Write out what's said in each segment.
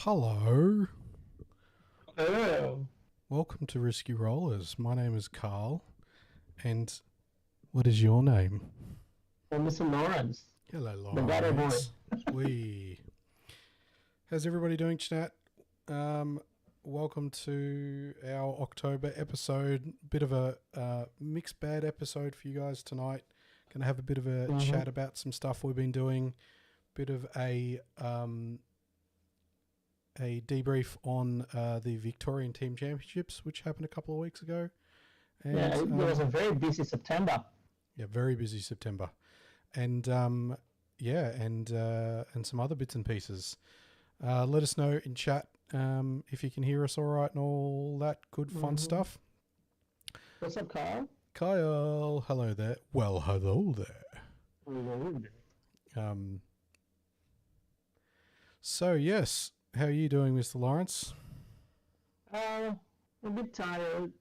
Hello. Oh, Welcome to Risky Rollers. My name is Carl. And what is your name? well, Mr. Lawrence, Hello, the better boy. Lawrence. How's everybody doing, chat? Welcome to our October episode. Bit of a mixed bad episode for you guys tonight. Going to have a bit of a chat about some stuff we've been doing. Bit of a debrief on the Victorian Team Championships, which happened a couple of weeks ago. And, Yeah, it was a very busy September. yeah, very busy September, and and some other bits and pieces. Let us know in chat if you can hear us all right and all that good fun stuff. What's up, Carl? Kyle, hello there. Well, hello there. Hello. So yes, how are you doing, Mr. Lawrence? A bit tired,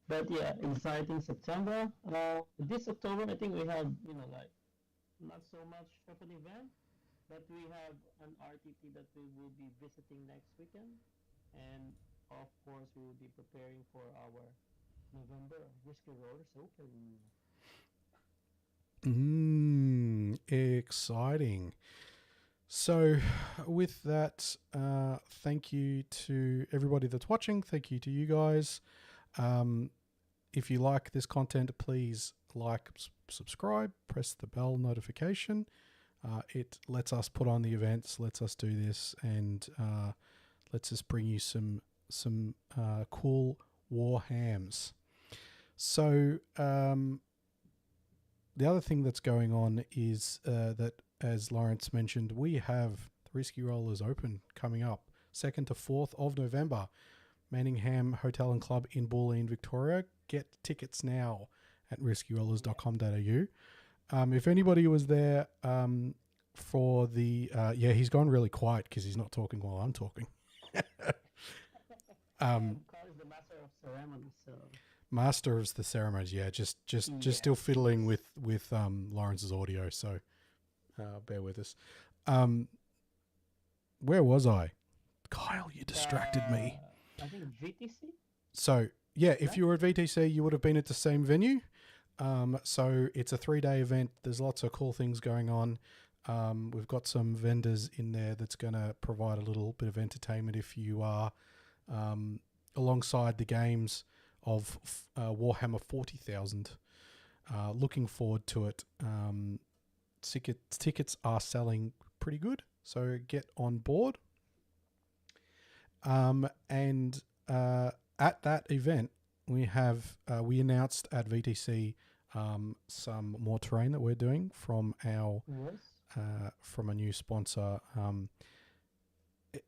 but yeah, exciting September. This October, I think we have, like not so much of an event, but we have an RTT that we will be visiting next weekend, and of course, we will be preparing for our November Whiskey Rollers Open. Exciting. So with that, thank you to everybody that's watching. Thank you to you guys. If you like this content, please like, subscribe, press the bell notification. It lets us put on the events, lets us do this, and lets us bring you some cool war hams. So the other thing that's going on is that, as Laurence mentioned, we have the Risky Rollers Open coming up 2nd to 4th of November. Manningham Hotel and Club in Bulleen, Victoria. Get tickets now at riskyrollers.com.au. If anybody was there for the... he's gone really quiet because he's not talking while I'm talking. Carl is the master of ceremonies, so... Master of the ceremonies, yeah. Just still fiddling with Lawrence's audio, so bear with us. Where was I? Kyle, you distracted me. I think VTC? So, yeah, if you were at VTC, you would have been at the same venue. So it's a 3-day event. There's lots of cool things going on. We've got some vendors in there that's going to provide a little bit of entertainment if you are alongside the games of Warhammer 40,000. Looking forward to it. Tickets are selling pretty good, so get on board. And at that event, we announced at VTC some more terrain that we're doing from our from a new sponsor,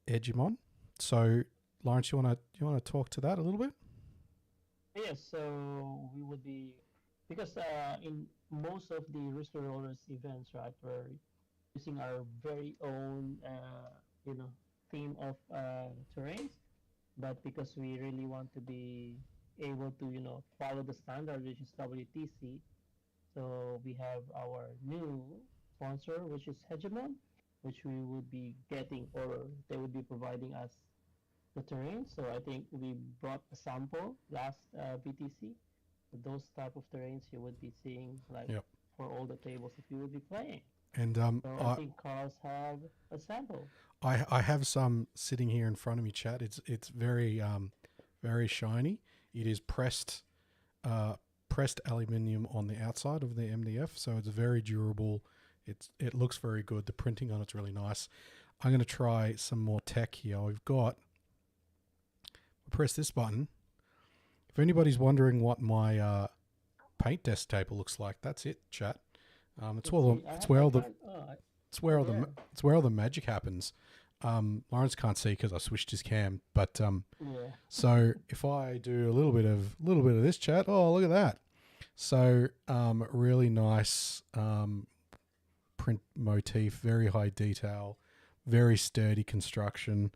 Hegemon. So, Lawrence, you want to talk to that a little bit? Yes, so we would be, because in most of the Risky Rollers events, right, we're using our very own, theme of terrains, but because we really want to be able to, follow the standard, which is WTC, so we have our new sponsor, which is Hegemon, which we would be getting, or they would be providing us the terrain. So I think we brought a sample last BTC. Those type of terrains you would be seeing, like, for all the tables that you would be playing. And so I think Carl's have a sample. I have some sitting here in front of me, chat. It's very very shiny. It is pressed aluminium on the outside of the MDF, so it's very durable. It looks very good. The printing on it's really nice. I'm going to try some more tech here. We've got... press this button. If anybody's wondering what my paint desk table looks like, that's it, chat. It's where all the magic happens. Lawrence can't see because I switched his cam, but so if I do a little bit of this, chat, oh, look at that. So really nice print motif, very high detail, very sturdy construction.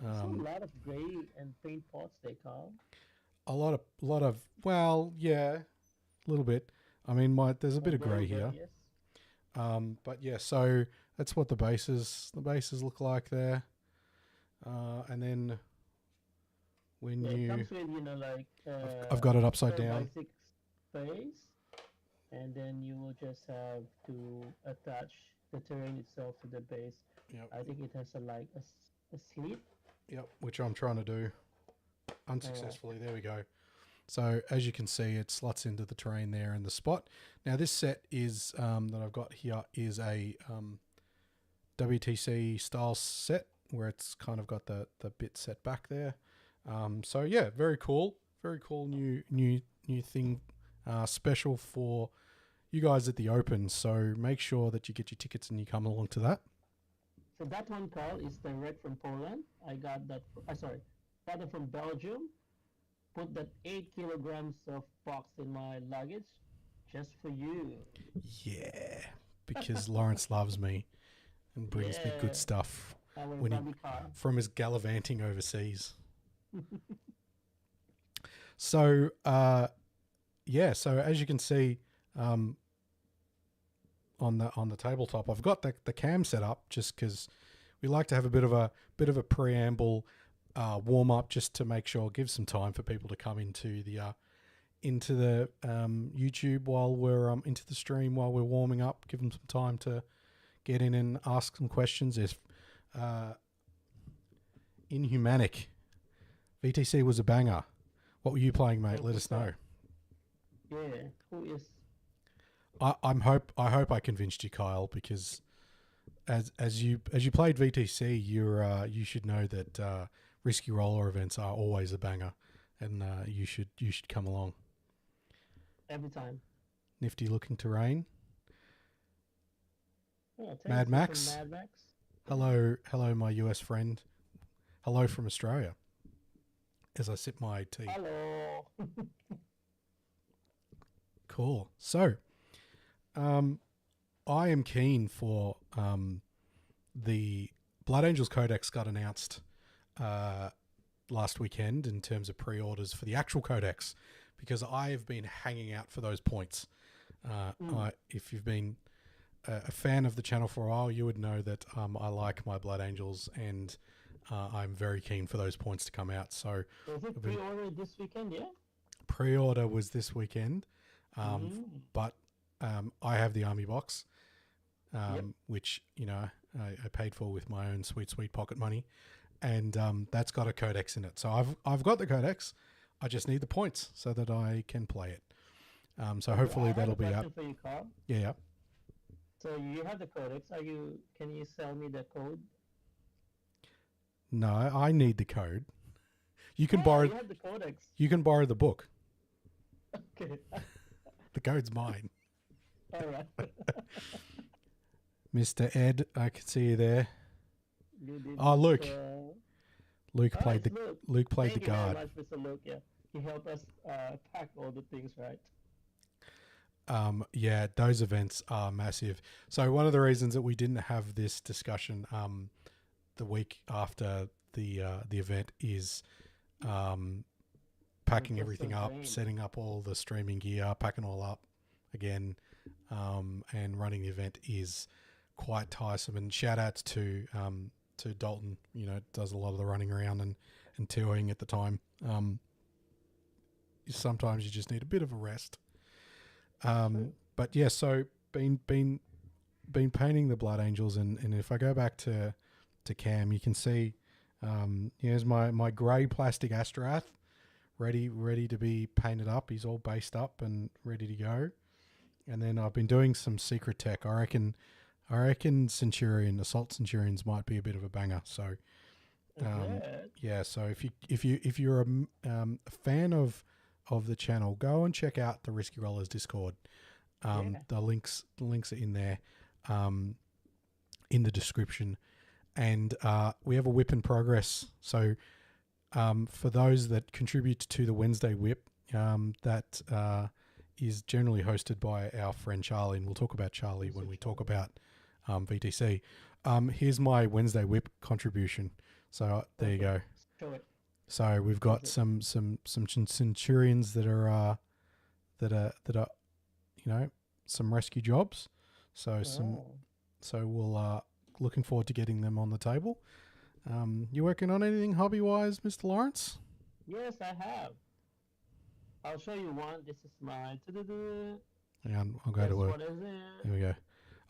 A lot of gray and paint pots they call. A lot of well, yeah, a little bit. I mean, there's a bit of grey here. Yes. But yeah, so that's what the bases look like there. And then when Yeah, it you, comes with, you know, like I've got it upside 4 by down. 6 space, and then you will just have to attach the terrain itself to the base. Yep. I think it has a slit. Yep, which I'm trying to do unsuccessfully. There we go. So as you can see, it slots into the terrain there in the spot. Now this set is that I've got here is a WTC style set where it's kind of got the bit set back there. So yeah, very cool new thing, special for you guys at the Open. So make sure that you get your tickets and you come along to that. So that one, Carl, is direct from Poland. I got that. Got it from Belgium. Put that 8 kilograms of box in my luggage just for you. Yeah, because Laurence loves me and brings me good stuff when he, from his gallivanting overseas. So, yeah. So as you can see, on the tabletop, I've got the cam set up just because we like to have a bit of a preamble, warm up, just to make sure, give some time for people to come into the YouTube while we're into the stream while we're warming up. Give them some time to get in and ask some questions. If Inhumanic VTC was a banger. What were you playing, mate? Let us know. Yeah, who is? I hope I convinced you, Kyle, because as you played VTC, you should know that risky roller events are always a banger, and you should come along. Every time. Nifty looking terrain. Oh, Mad Max. Mad Max. Hello, my US friend. Hello from Australia. As I sip my tea. Hello. Cool. So, I am keen for the Blood Angels Codex got announced last weekend in terms of pre-orders for the actual Codex, because I have been hanging out for those points. If you've been a fan of the channel for a while, you would know that I like my Blood Angels, and I'm very keen for those points to come out. So, is it pre-order this weekend? Yeah. Pre-order was this weekend, but I have the army box, which I paid for with my own sweet pocket money, and that's got a codex in it. So I've got the codex. I just need the points so that I can play it. So hopefully that'll be up. For you, Carl. Yeah. So you have the codex. Can you sell me the code? No, I need the code. You can borrow. You have the codex. You can borrow the book. Okay. The code's mine. All right. Mr. Ed, I can see you there. Luke. Luke played the guard. Thank you very much, Mr. Luke. Yeah, he helped us pack all the things, right? Yeah, those events are massive. So one of the reasons that we didn't have this discussion the week after the event is packing everything up, setting up all the streaming gear, packing all up again, and running the event is quite tiresome. And shout outs to Dalton, does a lot of the running around and touring at the time. Sometimes you just need a bit of a rest. But yeah, so been painting the Blood Angels, and if I go back to Cam, you can see here's my grey plastic Astrath ready to be painted up. He's all based up and ready to go. And then I've been doing some secret tech. I reckon Assault Centurions might be a bit of a banger. So yeah, so if you're a fan of the channel, go and check out the Risky Rollers Discord. The links are in there, in the description, and we have a whip in progress. So for those that contribute to the Wednesday whip, that is generally hosted by our friend Charlie, and we'll talk about Charlie when we talk about VTC. Here's my Wednesday whip contribution. So there you go. Show it. So we've got some centurions that are some rescue jobs. So we'll looking forward to getting them on the table. You working on anything hobby-wise, Mr. Lawrence? Yes, I have. I'll show you one. This is my. Hang on, I'll go Guess to work. what is it? Here we go.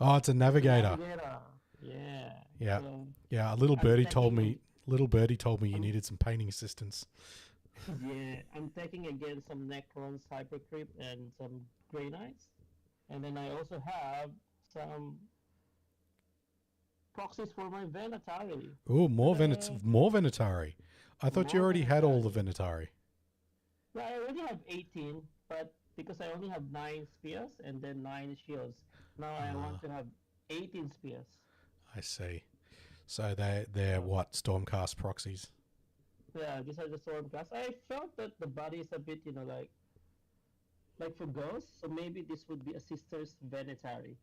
Oh, it's a navigator. Navigator. Yeah. Yeah. So Yeah, a little I'm birdie told taking- me. Little birdie told me you needed some painting assistance. yeah, I'm taking again some Necrons Hypercrypt and some Grey Knights, and then I also have some proxies for my Venatari. Oh, more Ta-da! more Venatari. I thought you More already had all the Venatari. Venatari. Well, I already have 18, but because I only have 9 spears and then 9 shields, now I want to have 18 spears. I see. So they're what, Stormcast proxies? Yeah, these are the Stormcast. I felt that the body is a bit, like for ghosts, so maybe this would be a Sisters Venetary.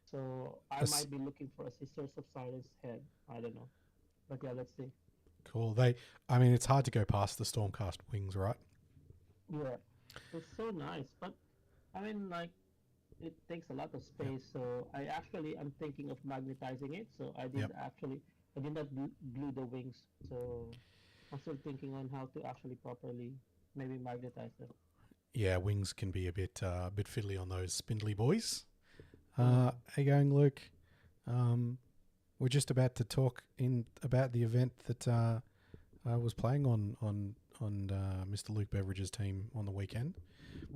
So I might be looking for a Sisters of Silence head. I don't know. But yeah, let's see. Cool. It's hard to go past the Stormcast wings, right? Yeah. It's so nice. But, it takes a lot of space, so I'm thinking of magnetizing it, so I did not glue the wings, so I'm still thinking on how to actually properly maybe magnetize them. Yeah, wings can be a bit fiddly on those spindly boys. How you going, Luke? We're just about to talk about the event that I was playing on Mr. Luke Beveridge's team on the weekend.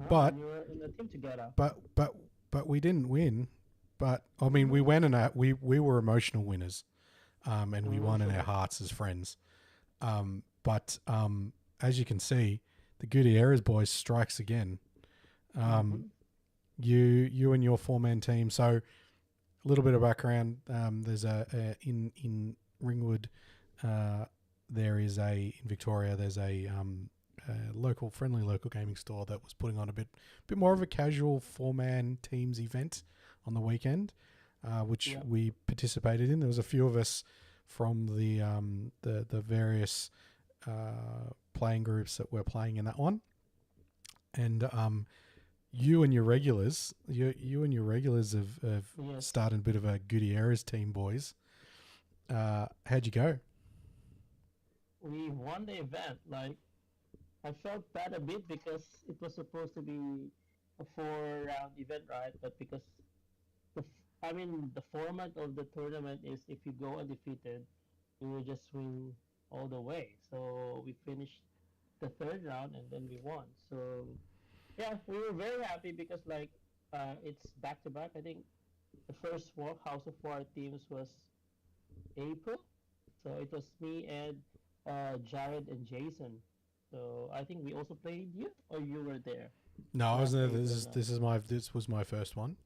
But you were in the team together. But we didn't win. But I mean, we went and we were emotional winners, and we won in our hearts as friends. But as you can see, the Gutierrez boys strikes again. You and your 4-man team. So a little bit of background. There's in Ringwood. There is in Victoria. There's a friendly local gaming store that was putting on a bit more of a casual 4-man teams event on the weekend, which we participated in. There was a few of us from the various playing groups that were playing in that one, and you and your regulars have started a bit of a Gutierrez team, boys. How'd you go? We won the event. I felt bad a bit because it was supposed to be a 4-round event, right? But because the format of the tournament is if you go undefeated, you will just win all the way. So we finished the 3rd round and then we won. So yeah, we were very happy because it's back to back. I think the first House of War teams was April, so it was me, Ed, Jared, and Jason. So I think we also played you, or you were there? No, I was there. This was my first one.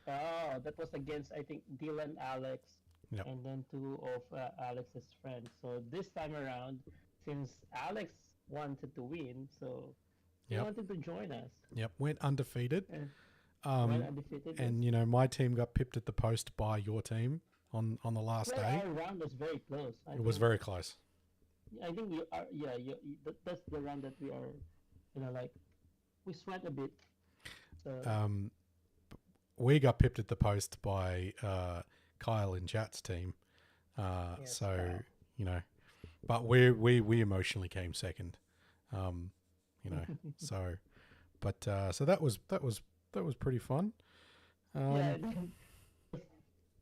Oh, that was against I think Dylan, Alex, and then 2 of Alex's friends. So this time around, since Alex wanted to win, so he wanted to join us. Yep, went undefeated. Went undefeated. And my team got pipped at the post by your team on the last day. Our round was very close. It was very close. I think we are. That's the round that we are. We sweat a bit. So. We got pipped at the post by Kyle and Chat's team. But we emotionally came second. So that was pretty fun.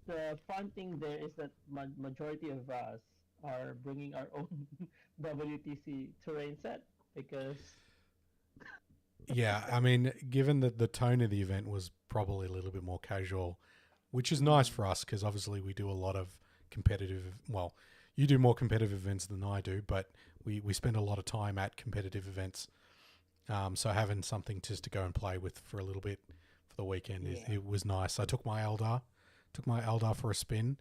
The fun thing there is that majority of us are bringing our own WTC terrain set because. Yeah, given that the tone of the event was probably a little bit more casual, which is nice for us because obviously we do a lot of competitive. Well, you do more competitive events than I do, but we spend a lot of time at competitive events. So having something just to go and play with for a little bit for the weekend, it was nice. I took my Eldar for a spin.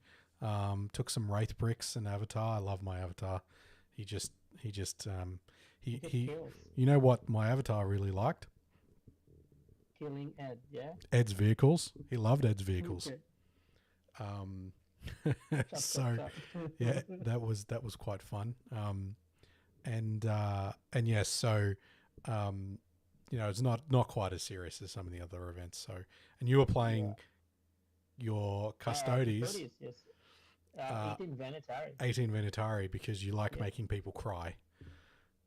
Took some Wraith bricks and Avatar. I love my Avatar. He you know what my Avatar really liked? Killing Ed, yeah? Ed's vehicles. He loved Ed's vehicles. Okay. So yeah, that was quite fun. It's not quite as serious as some of the other events. So, and you were playing your Custodes. Yes. Uh, 18 Venetari. 18 Venetari because you like Yeah. making people cry.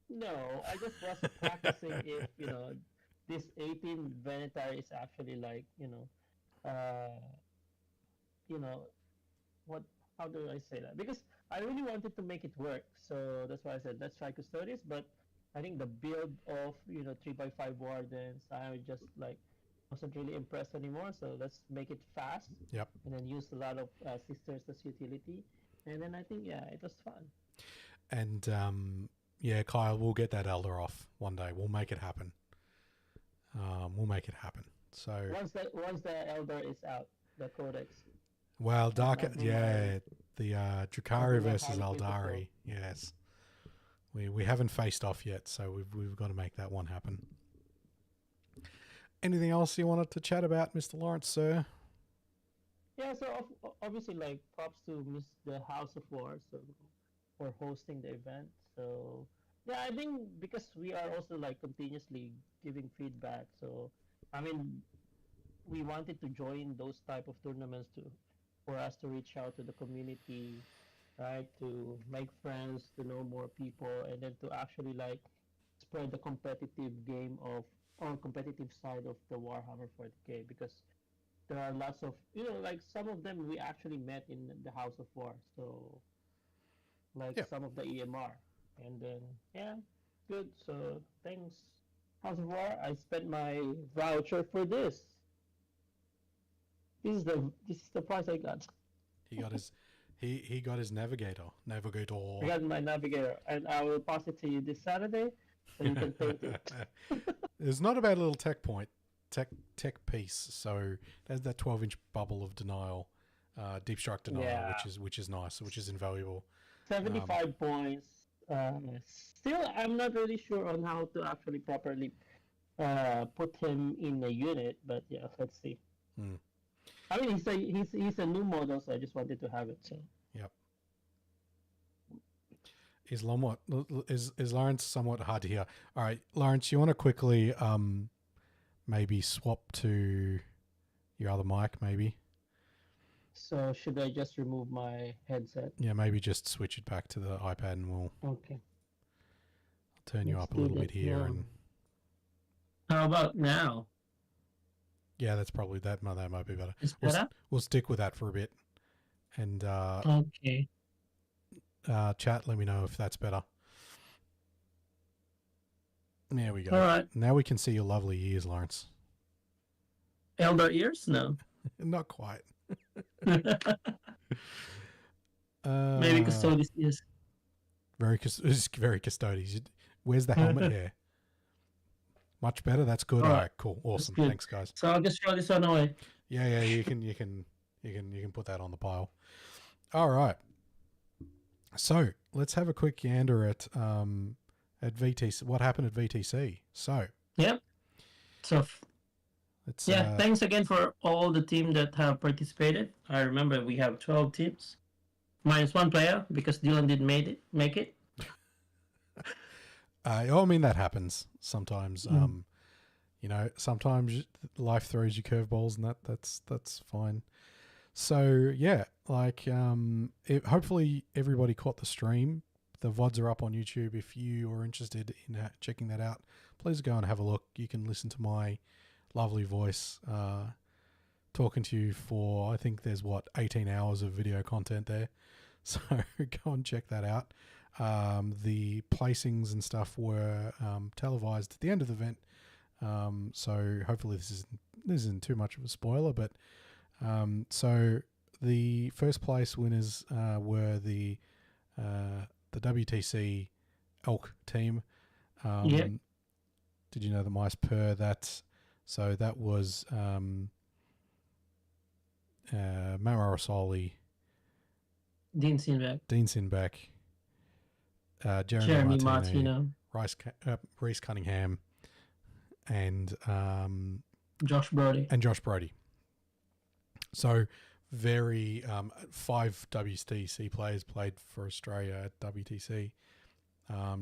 No, I just was practicing if, this 18 Venetari is actually like, uh, you know, what, how do I say that? Because I really wanted to make it work. So that's why I said, let's try Custodes. But I think the build of, 3x5 Wardens, I just like, wasn't really impressed anymore. So let's make it fast. Yep. And then use a lot of sisters as utility. And then I think, yeah, it was fun. And yeah, Kyle, we'll get that Elder off one day. We'll make it happen. We'll make it happen. So once the Elder is out, the Codex. well, Dark, That'd be yeah, the Drukhari that'd be my versus highly Eldari. Yes, we haven't faced off yet, so we've got to make that one happen. Anything else you wanted to chat about, Mr. Lawrence, sir? Yeah, so obviously, like, props to the House of War for hosting the event. So yeah, I think because we are also like continuously giving feedback. So I mean, we wanted to join those type of tournaments for us to reach out to the community, right? To make friends, to know more people, and then to actually like spread the competitive game or competitive side of the Warhammer 40K, because there are lots of, like some of them we actually met in the House of War. So like some of the EMR, and then yeah, good. So thanks, House of War. I spent my voucher for this. This is the price I got. He got his he got his navigator. I got my navigator, and I will pass it to you this Saturday, so you can paint it. It's not a bad little tech piece. So there's that 12-inch bubble of denial, deep strike denial, which is nice, which is invaluable. 75 points. Still, I'm not really sure on how to actually properly put him in a unit, but yeah, let's see. I mean, he's a new model, so I just wanted to have it. So yep. Is Lawrence somewhat hard to hear? All right, Lawrence, you want to quickly maybe swap to your other mic, maybe? So should I just remove my headset? Yeah, maybe just switch it back to the iPad, and we'll I'll turn you up a little bit here. And how about now? Yeah, that's probably that might be better. Is better? We'll stick with that for a bit. And okay. Chat, let me know if that's better. There we go. All right. Now we can see your lovely ears, Lawrence. Elder ears? No. Not quite. Maybe Custodes ears. Very Custodes. Where's the helmet here? Much better. That's good. All right, cool, awesome. Thanks, guys. So I'll just throw this one away. Yeah. You can put that on the pile. All right. So let's have a quick gander at VTC. What happened at VTC? So yep. So thanks again for all the team that have participated. I remember we have 12 teams, minus one player because Dylan didn't make it. I mean, that happens sometimes. Sometimes life throws you curveballs, and that's fine. So yeah, like hopefully everybody caught the stream. The VODs are up on YouTube. If you are interested in checking that out, please go and have a look. You can listen to my lovely voice talking to you for, I think there's 18 hours of video content there. So go and check that out. The placings and stuff were televised at the end of the event. So hopefully this isn't too much of a spoiler, but so the first place winners were the WTC Elk team. Did you know the mice per that? So that was Matt Morrisoli, Dean Sinbeck, Jeremy Martino, Reese Cunningham, and Josh Brody. So very 5 WTC players played for Australia at WTC.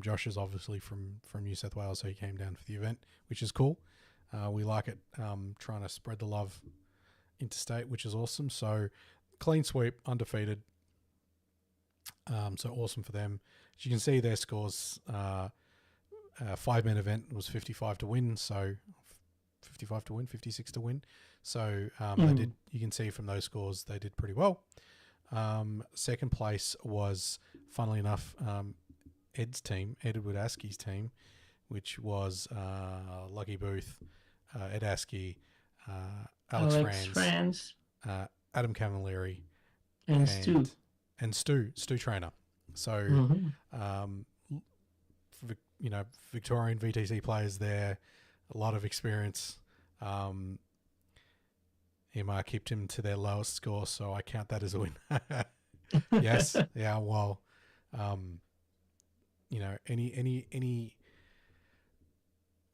Josh is obviously from New South Wales, so he came down for the event, which is cool. We like it, trying to spread the love interstate, which is awesome. So clean sweep, undefeated. So awesome for them. As you can see, their scores, 5-man event was 55 to win. So 55 to win, 56 to win. So they did. You can see from those scores, they did pretty well. Second place was, funnily enough, Ed's team, Edward Askey's team, which was Lucky Booth, Ed Askey, Alex Franz, Adam Camilleri, and Stu Trainer. So, Victorian VTC players there, a lot of experience. Emma kept him to their lowest score, so I count that as a win. Yes, yeah. Well, any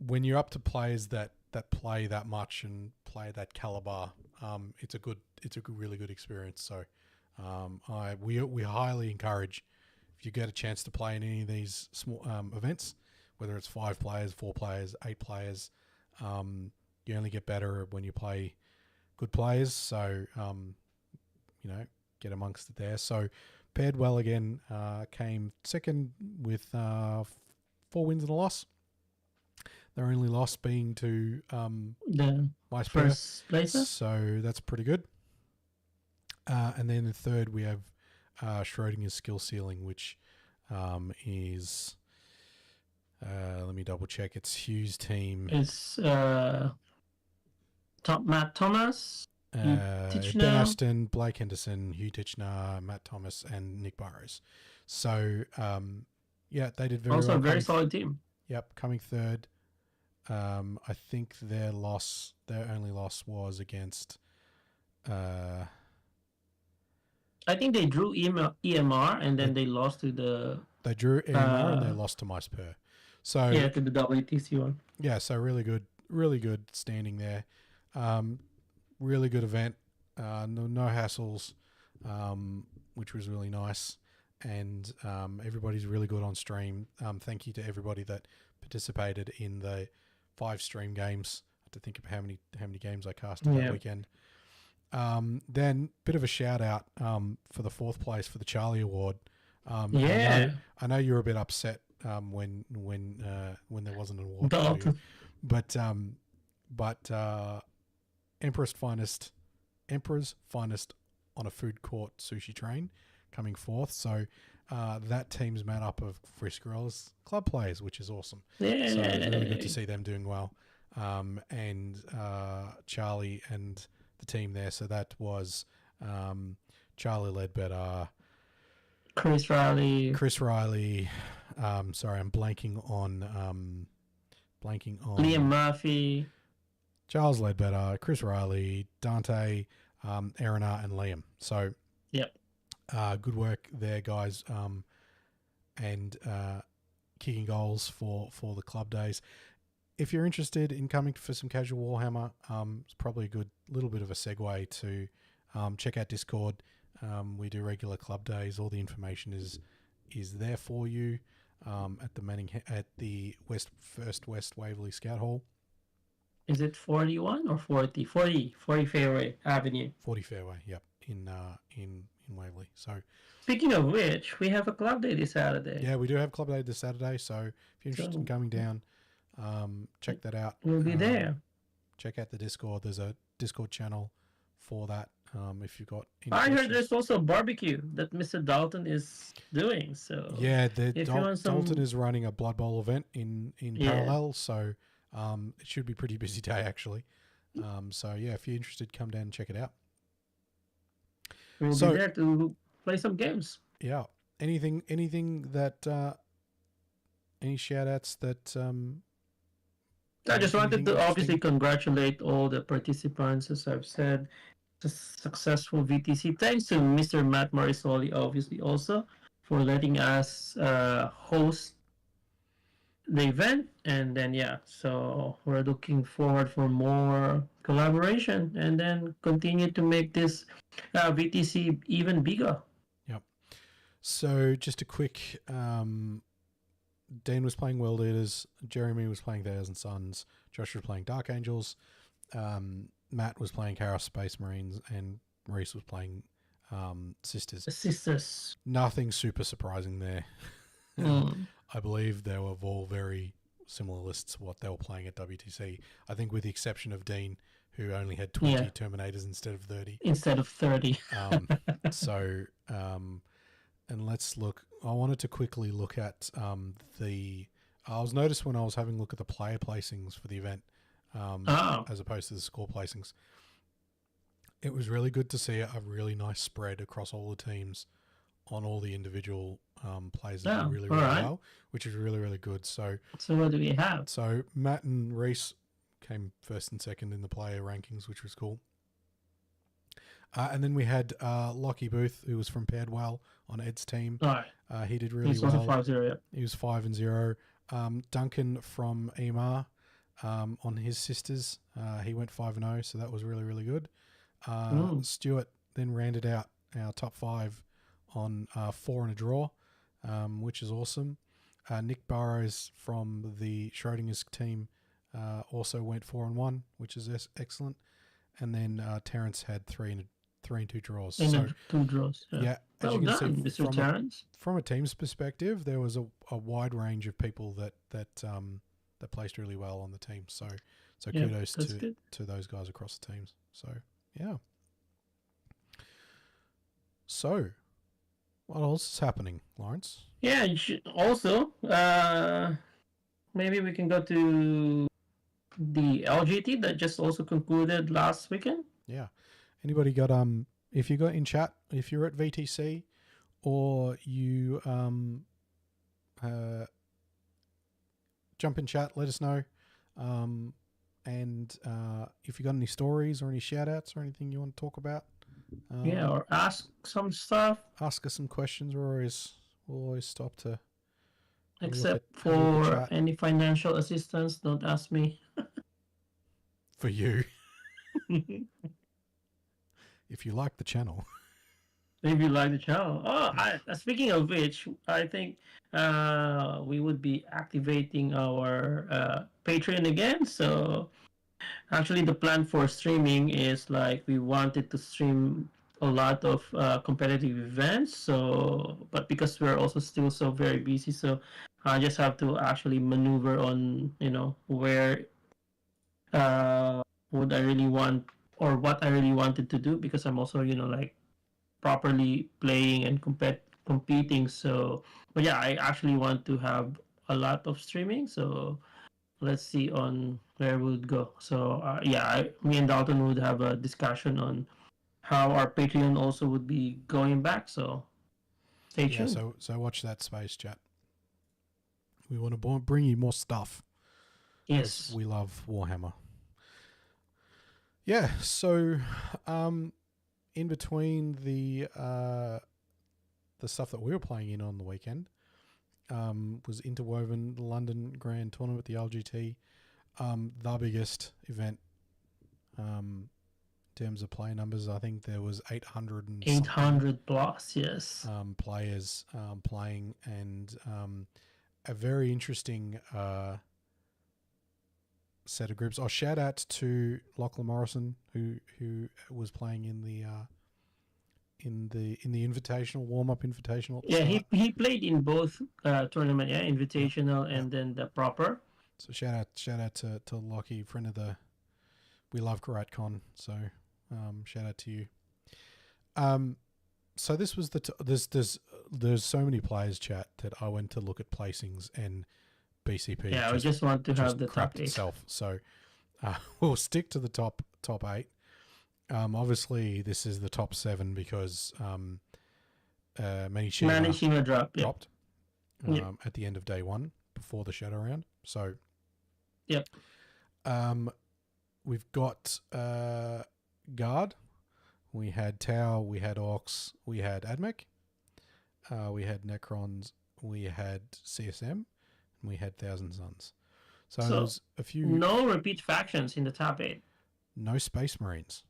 when you're up to players that play that much and play that caliber, it's a really good experience. So, we highly encourage, if you get a chance to play in any of these small events, whether it's 5 players, 4 players, 8 players, you only get better when you play good players. So, get amongst it there. So, paired well again, came second with 4 wins and a loss. Their only loss being to the Vice first placer. So that's pretty good. And then the third, we have Schrodinger's Skill Ceiling, which is, let me double check, it's Hugh's team. It's Matt Thomas, Ben Aston, Blake Henderson, Hugh Titchener, Matt Thomas, and Nick Burrows. So, they did very well. Also a very solid team. Yep, coming third. I think their only loss was against... I think they drew EMR and then they lost to the... They drew EMR and they lost to MySper. So, yeah, to the WTC one. Yeah, so really good standing there. Really good event. No hassles, which was really nice. And everybody's really good on stream. Thank you to everybody that participated in the 5 stream games. I have to think of how many games I casted that weekend. Then bit of a shout out for the 4th place for the Charlie Award. I know you were a bit upset when there wasn't an award for you, but Emperor's Finest on a food court sushi train coming 4th. So that team's made up of Friskero's club players, which is awesome. Yeah. So it's really good to see them doing well. And Charlie and the team there. So that was Charlie Ledbetter, Chris Riley. Sorry, I'm blanking on Liam Murphy, Charles Ledbetter, Chris Riley, Dante, Erina, and Liam. So, good work there, guys. And kicking goals for the club days. If you're interested in coming for some casual Warhammer, it's probably a good little bit of a segue to check out Discord. We do regular club days. All the information is there for you at the First West Waverley Scout Hall. Is it 41 or 40? 40 Fairway Avenue. 40 Fairway, yep, in Waverley. So, speaking of which, we have a club day this Saturday. Yeah, we do have club day this Saturday. So if you're interested in coming down, check that out. We'll be there. Check out the Discord. There's a Discord channel for that. If you've got any I questions. heard there's also a barbecue that Mr. Dalton is doing. So yeah, Dalton is running a Blood Bowl event in parallel. So it should be a pretty busy day actually. So yeah, if you're interested, come down and check it out. We'll be there to play some games. Yeah. Anything that any shout outs that I just wanted to obviously congratulate all the participants, as I've said. A successful VTC. Thanks to Mr. Matt Marisoli, obviously, also for letting us host the event. And then, so we're looking forward for more collaboration and then continue to make this VTC even bigger. Yep. So just a quick, Dean was playing World Eaters, Jeremy was playing Thousand Suns, Josh was playing Dark Angels, Matt was playing Chaos Space Marines, and Maurice was playing sisters. The sisters. Nothing super surprising there. Mm. I believe they were all very similar lists what they were playing at WTC. I think with the exception of Dean, who only had 20 Terminators instead of 30. Instead of 30. And let's look. I wanted to quickly look at I was noticed when I was having a look at the player placings for the event, as opposed to the score placings. It was really good to see a really nice spread across all the teams on all the individual players that did really well, which is really, really good. So what do we have? So Matt and Reese came first and second in the player rankings, which was cool. And then we had Lockie Booth, who was from Pairdwell on Ed's team. He did really well. Also 5-0, yeah. He was 5-0. Duncan from EMR on his sisters, he went 5-0, so that was really, really good. Stuart then rounded out our top 5 on 4 and a draw, which is awesome. Nick Burrows from the Schrodinger's team also went 4-1, which is excellent. And then Terrence had 3 and 2 draws. And 2 draws. Yeah, as you can see, Mr. Terrence. From a team's perspective, there was a wide range of people that placed really well on the team. So kudos to those guys across the teams. So yeah. So, what else is happening, Lawrence? Yeah, also, maybe we can go to the LGT that just also concluded last weekend. Yeah. Anybody got, if you got in chat, if you're at VTC or you jump in chat, let us know. And if you got any stories or any shout outs or anything you want to talk about. Or ask some stuff. Ask us some questions. We'll always stop to. Except for any financial assistance, don't ask me. For you. If you like the channel. If you like the channel. Speaking of which, I think we would be activating our Patreon again. So actually the plan for streaming is like we wanted to stream a lot of competitive events. But because we're also still so very busy, so I just have to actually maneuver on, where would I really want or what I really wanted to do, because I'm also, properly playing and competing. So, but yeah, I actually want to have a lot of streaming. So let's see on where we would go. So me and Dalton would have a discussion on how our Patreon also would be going back. So stay tuned. Yeah, so watch that space, chat. We want to bring you more stuff. Yes. We love Warhammer. Yeah, so in between the stuff that we were playing in on the weekend was Interwoven London Grand Tournament, the LGT, the biggest event in terms of player numbers. I think there was 800 plus, yes. Players playing, and a very interesting set of groups. Shout out to Lachlan Morrison, who was playing in the invitational, warm-up invitational. Yeah, he played in both tournament, invitational and then the proper. So shout out to Lockie, friend of the We Love GarateCon. So shout out to you. So this was there's so many players, chat, that I went to look at placings, and BCP. Yeah, I just want to have the top 8 itself. So we'll stick to the top 8. Obviously, this is the top 7 because Manishima dropped at the end of day 1 before the shadow round. So we've got Guard, we had Tau, we had Orcs, we had Admech, we had Necrons, we had CSM, and we had Thousand Suns. So there's a few. No repeat factions in the top 8. No Space Marines.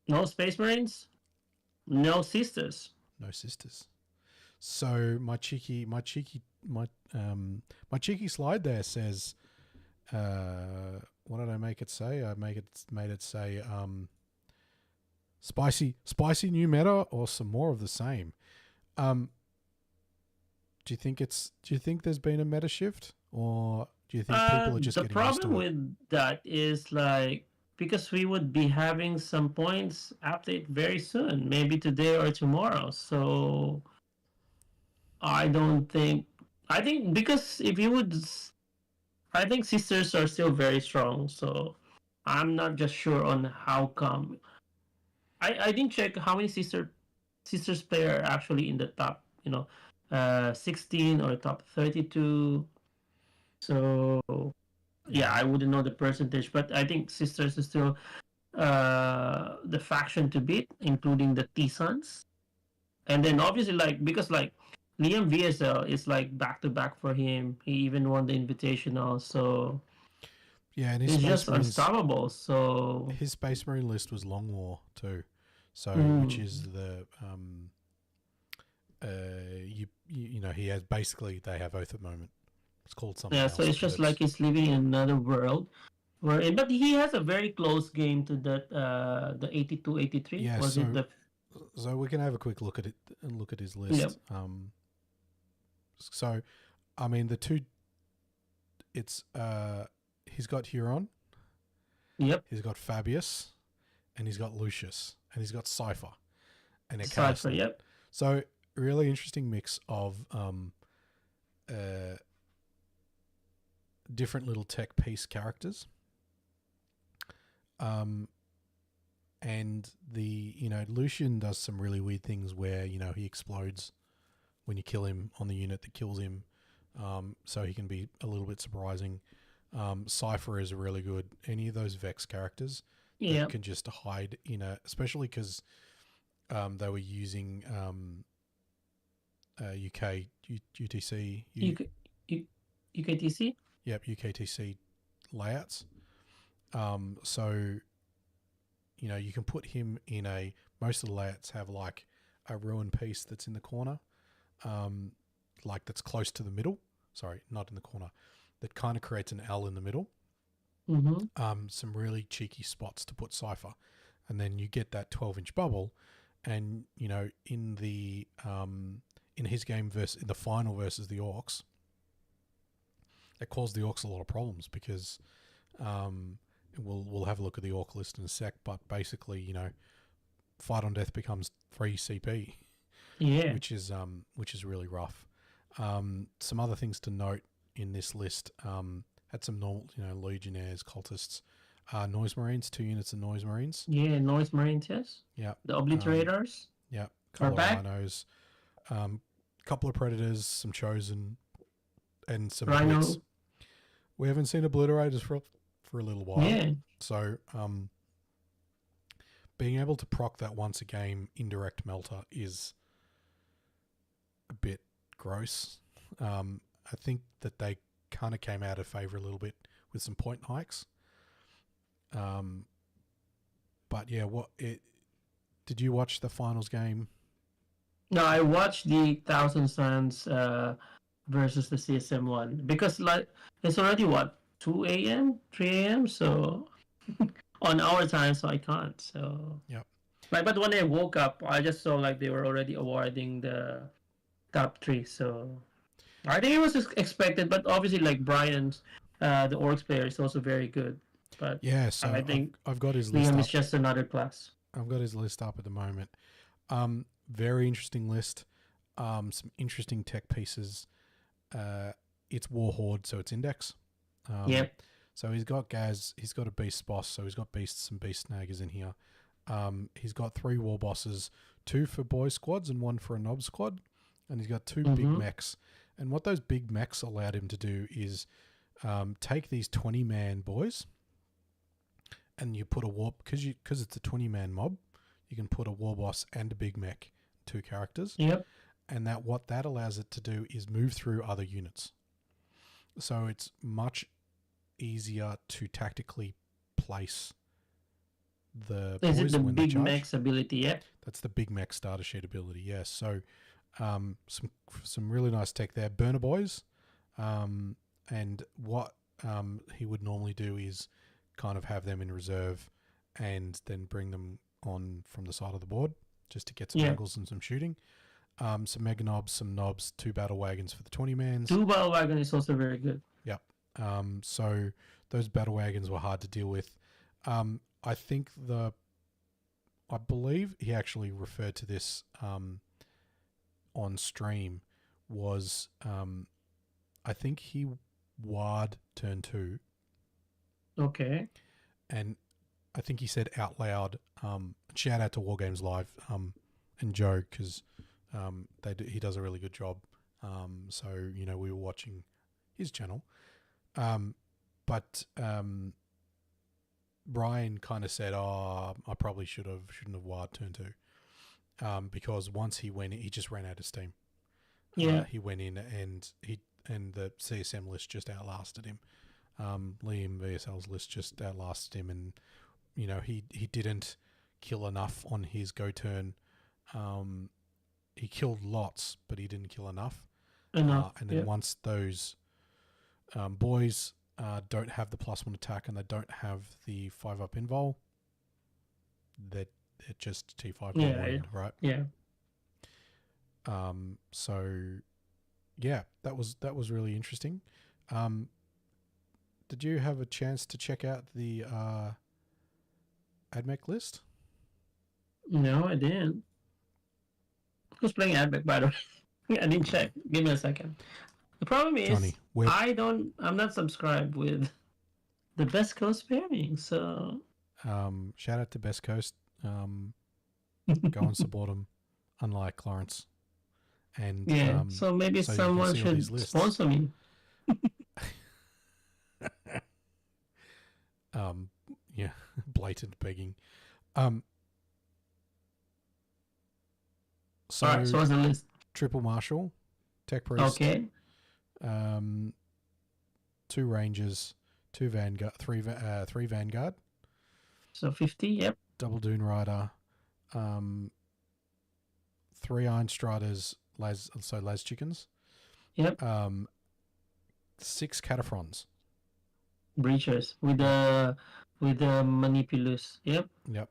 No Space Marines. No sisters. No sisters. So my cheeky slide there says, what did I make it say? I made it say spicy new meta or some more of the same? Do you think there's been a meta shift, or do you think people are just The getting used problem to it? with that is like because we would be having some points update very soon, maybe today or tomorrow. So I don't think. I think because if you would, I think sisters are still very strong. So I'm not just sure on how come. I didn't check how many sisters player are actually in the top. 16 or top 32. So yeah, I wouldn't know the percentage, but I think sisters is still the faction to beat, including the T-Sons. And then obviously like because like Liam VSL is like back to back for him. He even won the invitational, so Yeah, and he's just unstoppable. So his Space Marine list was Long War too, so which is the he has basically they have Oath at the moment. It's called something yeah, else. so it's just like he's living in another world. But he has a very close game to that the 82-83. Yeah, Was it the so we can have a quick look at it and look at his list. Yep. So I mean the two, it's he's got Huron. Yep. He's got Fabius, and he's got Lucius, and he's got Cypher, and a Cypher, yep. So really interesting mix of different little tech piece characters. And Lucian does some really weird things where, he explodes when you kill him on the unit that kills him. So he can be a little bit surprising. Cypher is really good. Any of those Vex characters that can just hide especially because they were using UK UTC UKTC. Yep, UKTC layouts. So you can put him in most of the layouts have like a ruin piece that's in the corner, like that's close to the middle. Sorry, not in the corner. That kind of creates an L in the middle. Mm-hmm. Some really cheeky spots to put Cypher, and then you get that 12-inch bubble, and in the in his game in the final versus the Orcs, it caused the Orcs a lot of problems because we'll have a look at the Orc list in a sec, but basically fight on death becomes 3 CP, which is really rough. Some other things to note in this list, had some normal legionnaires, cultists, noise marines, 2 units of noise marines. Yeah, noise marines, yes. Yeah. The obliterators. Yeah. Couple of rhinos, couple of predators, some chosen, and some rhino. blitz. We haven't seen obliterators for a little while. Yeah. So being able to proc that once a game indirect melter is a bit gross. I think that they kind of came out of favor a little bit with some point hikes. But yeah, did you watch the finals game? No, I watched the Thousand Suns versus the CSM one because like it's already 2 a.m., 3 a.m. So on our time, so I can't. So yep. But when I woke up, I just saw like they were already awarding the top 3. So I think it was expected, but obviously like Brian's, the Orcs player is also very good. But yeah, so I think I've got his list Liam up. is just another class. I've got his list up at the moment. Very interesting list. Some interesting tech pieces. It's Warhorde, so it's index. Yep. So he's got Gaz. He's got a beast boss. So he's got beasts and beast snaggers in here. He's got 3 war bosses, 2 for boy squads and 1 for a knob squad, and he's got 2 big mechs. And what those big mechs allowed him to do is take these 20-man boys, and you put a war because it's a 20-man mob. You can put a war boss and a big mech, 2 characters. Yep. And what that allows it to do is move through other units. So it's much easier to tactically place the boys. Is it the when big they charge. mech's ability? Yep. That's the big mech starter sheet ability. Yes. So some really nice tech there. Burner boys. And what he would normally do is kind of have them in reserve and then bring them from the side of the board just to get some angles and some shooting. Some mega knobs, some knobs, 2 battle wagons for the 20-mans. 2 battle wagon is also very good. Yep. So those battle wagons were hard to deal with. I think I believe he actually referred to this on stream was I think he ward turn 2. Okay. And I think he said out loud, shout out to Wargames Live and Joe, because he does a really good job. So, you know, we were watching his channel. But Brian kind of said, I probably shouldn't have ward turn 2. Because once he went in, he just ran out of steam. Yeah. He went in and the CSM list just outlasted him. Liam VSL's list just outlasted him, and you know he didn't kill enough on his go turn. He killed lots, but he didn't kill enough. And then once those boys don't have the +1 attack and they don't have the 5-up invul, they're just T5 wound, right? Yeah. So yeah, that was really interesting. Did you have a chance to check out the AdMech list? No, I didn't. Who's playing AdMech, by the way? I didn't check. Give me a second. The problem is, Johnny, I'm not subscribed with the Best Coast pairing, so... shout out to Best Coast. Go and support them, unlike Laurence. And so maybe someone should sponsor me. Yeah, blatant begging. So, all right, so what's the list? Triple Marshal, Tech Priest. Okay. 2 Rangers, 2 Vanguard, 3 Vanguard. So 50, yep. Double Dune Rider, 3 Iron Striders, Las Chickens. Yep. 6 Cataphrons. Breachers with the Manipulus. Yep. Yep.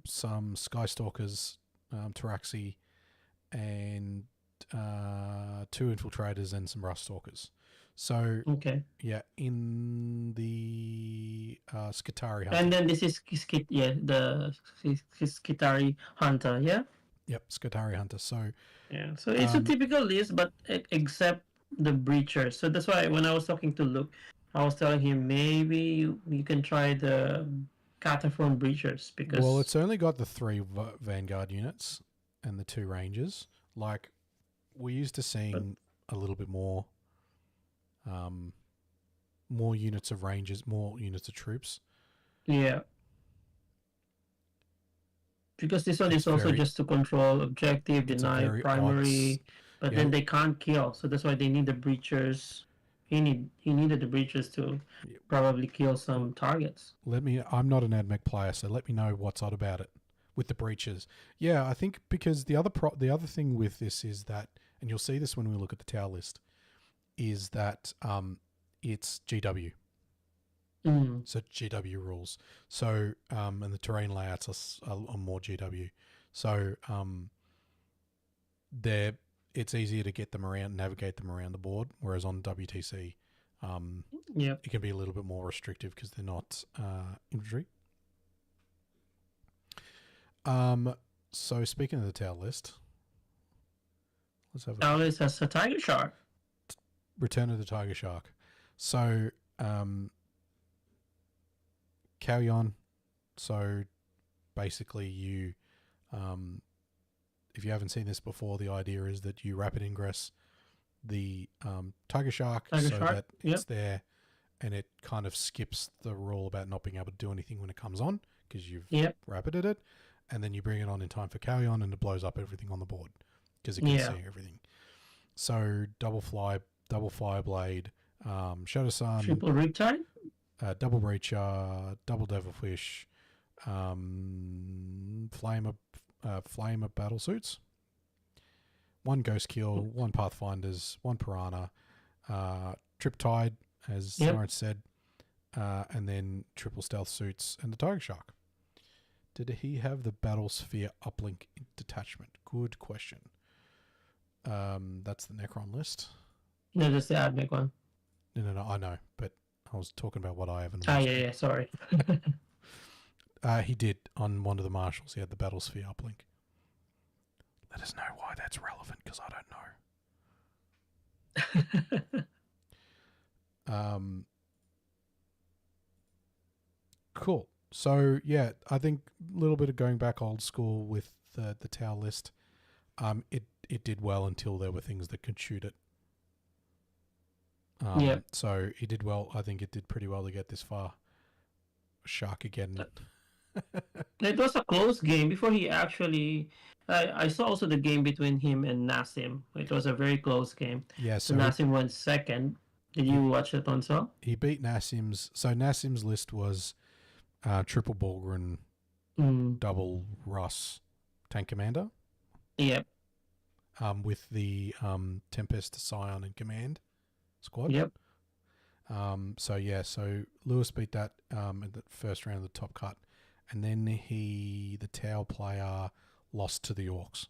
Some Skystalkers, Taraxi, and 2 Infiltrators and some Ruststalkers. So okay. Yeah, in the Skitari Hunter. And then this is the Skitari Hunter, yeah? Yep, Skitari Hunter. So yeah, so it's a typical list, but except the Breachers. So that's why when I was talking to Luke, I was telling him maybe you can try the Cataphron Breachers because... Well, it's only got the 3 Vanguard units and the 2 Rangers. Like, we're used to seeing a little bit more units of Rangers, more units of troops. Yeah. Because this one is also just to control objective, deny primary, but then they can't kill. So that's why they need the Breachers. He needed the Breachers to probably kill some targets. I'm not an AdMech player, so let me know what's odd about it with the Breachers. Yeah, I think because the other thing with this is that, and you'll see this when we look at the tower list, is that it's GW. So GW rules. So and the terrain layouts are more GW. So it's easier to get them around, navigate them around the board. Whereas on WTC, it can be a little bit more restrictive because they're not infantry. So speaking of the tower list, let's have tower list has a Tiger Shark. Return of the Tiger Shark. So carry on. So basically you if you haven't seen this before, the idea is that you rapid ingress the Tiger Shark that it's there, and it kind of skips the rule about not being able to do anything when it comes on because you've rapided it, and then you bring it on in time for carry on and it blows up everything on the board because it can see everything. So double fire blade, Shadow Sun, triple Riptide, double Breacher, double Devilfish, flame of battle suits, 1 Ghost Kill, 1 Pathfinders, 1 Piranha, Triptide, as Lawrence said, and then triple stealth suits and the Tiger Shark. Did he have the Battlesphere uplink detachment? Good question. That's the Necron list. No, just the admix one. No, I know, but I was talking about what I have in Ah, yeah, sorry. He did on one of the marshals. He had the Battlesphere uplink. Let us know why that's relevant, because I don't know. Cool. So yeah, I think a little bit of going back old school with the Tau list. It did well until there were things that could shoot it. Yeah. So it did well. I think it did pretty well to get this far. Shark again. It was a close game before he actually. I saw also the game between him and Nassim. It was a very close game. Yeah. So So Nassim went second. Did you watch it on so? he beat Nassim's. So Nassim's list was triple Bulgren, double Russ, tank commander. Yep. With the Tempest, Scion, and Command squad. Yep. So Lewis beat that in the first round of the top cut, and then the Tau player lost to the Orcs.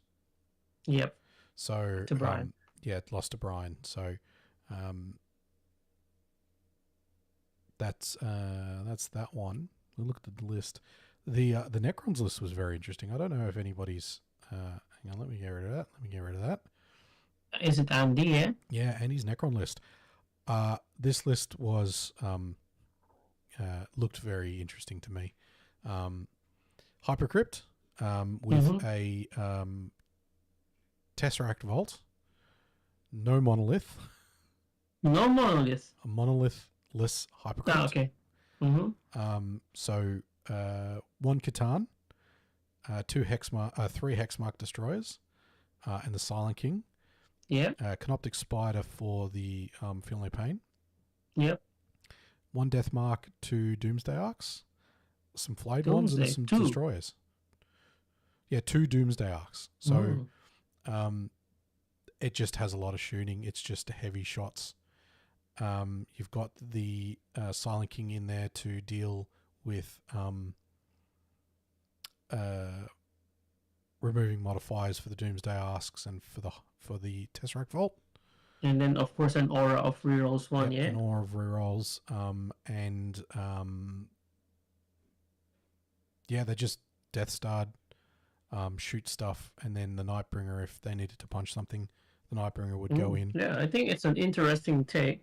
Yep. So to Brian. Lost to Brian. So that's that one. We looked at the list. The Necrons list was very interesting. I don't know if anybody's. Hang on, let me get rid of that. Is it Andy? Yeah. Yeah, Andy's Necron list. This list was looked very interesting to me. Hypercrypt with a Tesseract Vault, no monolith. No monolith. A monolithless Hypercrypt. Ah, okay. So one Catan, three Hexmark destroyers, and the Silent King. Yeah. Canoptic Spider for the Finlay Pain. Yep. One Deathmark, two Doomsday Arcs, some Flayed ones, and some destroyers. Yeah, two Doomsday Arcs. So it just has a lot of shooting. It's just heavy shots. You've got the Silent King in there to deal with removing modifiers for the Doomsday Arcs and for the Tesseract Vault. And then, of course, an aura of rerolls one, An aura of rerolls. They just Death Starred, shoot stuff, and then the Nightbringer, if they needed to punch something, the Nightbringer would go in. Yeah, I think it's an interesting take.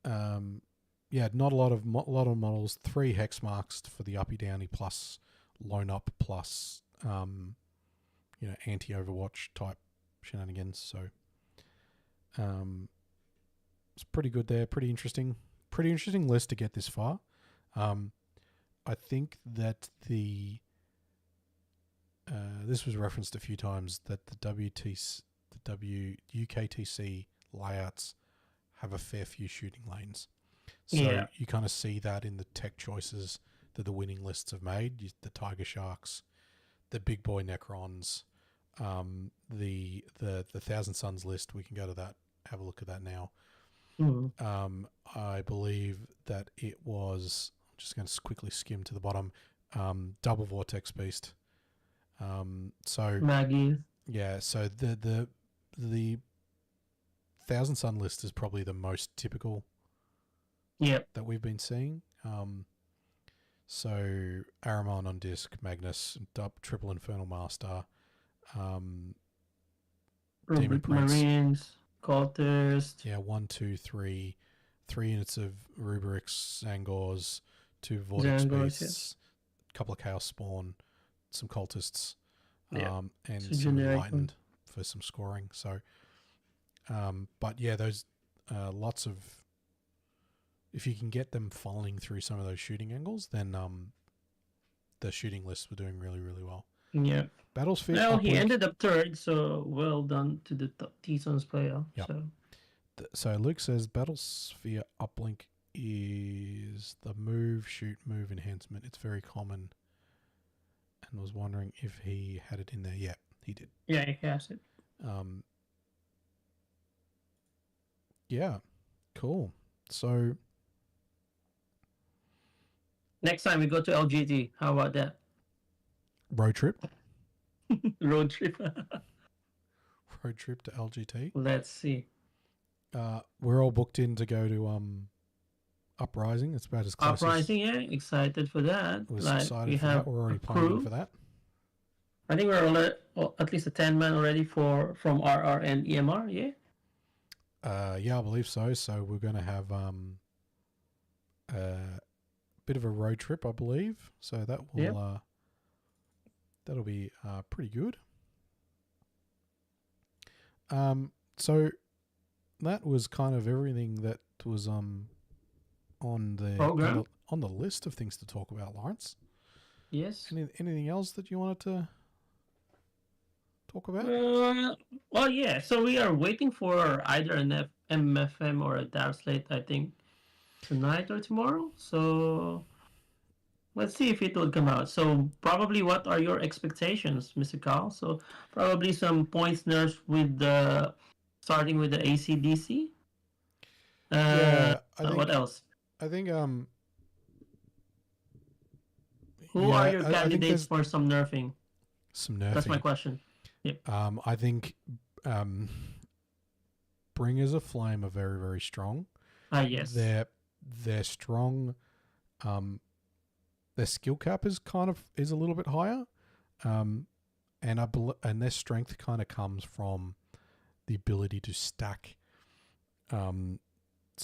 Not a lot of models. 3 hex marks for the uppy downy plus lone up plus anti Overwatch type shenanigans. So it's pretty good there. Pretty interesting list to get this far. I think that this was referenced a few times that the UKTC layouts have a fair few shooting lanes. So you kind of see that in the tech choices that the winning lists have made. The Tiger Sharks, the Big Boy Necrons, the Thousand Suns list. We can go to that, have a look at that now. I believe that it was, I'm just going to quickly skim to the bottom, Double Vortex Beast. So Maggie. Yeah, so the Thousand Sun list is probably the most typical that we've been seeing. So Aramon on disc, Magnus, Triple Infernal Master, Demon Prince. Marines, Cultist. Yeah, 1, 2, 3. 3 units of Rubrics, Zangors, 2 Vortex Beasts, a couple of Chaos Spawn, some Cultists, and some Enlightened for some scoring. So, but yeah, those lots of, if you can get them funneling through some of those shooting angles, then the shooting lists were doing really, really well. Yeah. Battlesphere. Well, he ended up third, so well done to the T-Sons player. Yep. So Luke says Battlesphere uplink is the move, shoot, move enhancement. It's very common, and was wondering if he had it in there. Yeah, he did. Yeah, he has it. Yeah, cool. So Next time we go to LGT, how about that? Road trip. Road trip. Road trip to LGT. Let's see. We're all booked in to go to Uprising. It's about as close Uprising, yeah, excited for that. as was Like excited we for have that. We're already a planning crew. for that. I think we're already, at least a 10-man already from RR and EMR, yeah? Yeah, I believe so. So we're going to have a bit of a road trip, I believe. So that will that'll be pretty good. So that was kind of everything that was on the list of things to talk about, Lawrence. Yes. Anything else that you wanted to talk about? Well, yeah. So we are waiting for either an MFM or a DAV slate, I think, tonight or tomorrow. So let's see if it will come out. So probably, what are your expectations, Mr. Carl? So probably some points nerfs with the starting with the ACDC. Yeah. What else? I think Who are your candidates for some nerfing? Some nerfing. That's my question. Yep. I think Bringers of Flame are very, very strong. Yes. They're strong. Their skill cap is a little bit higher, and their strength kind of comes from the ability to stack some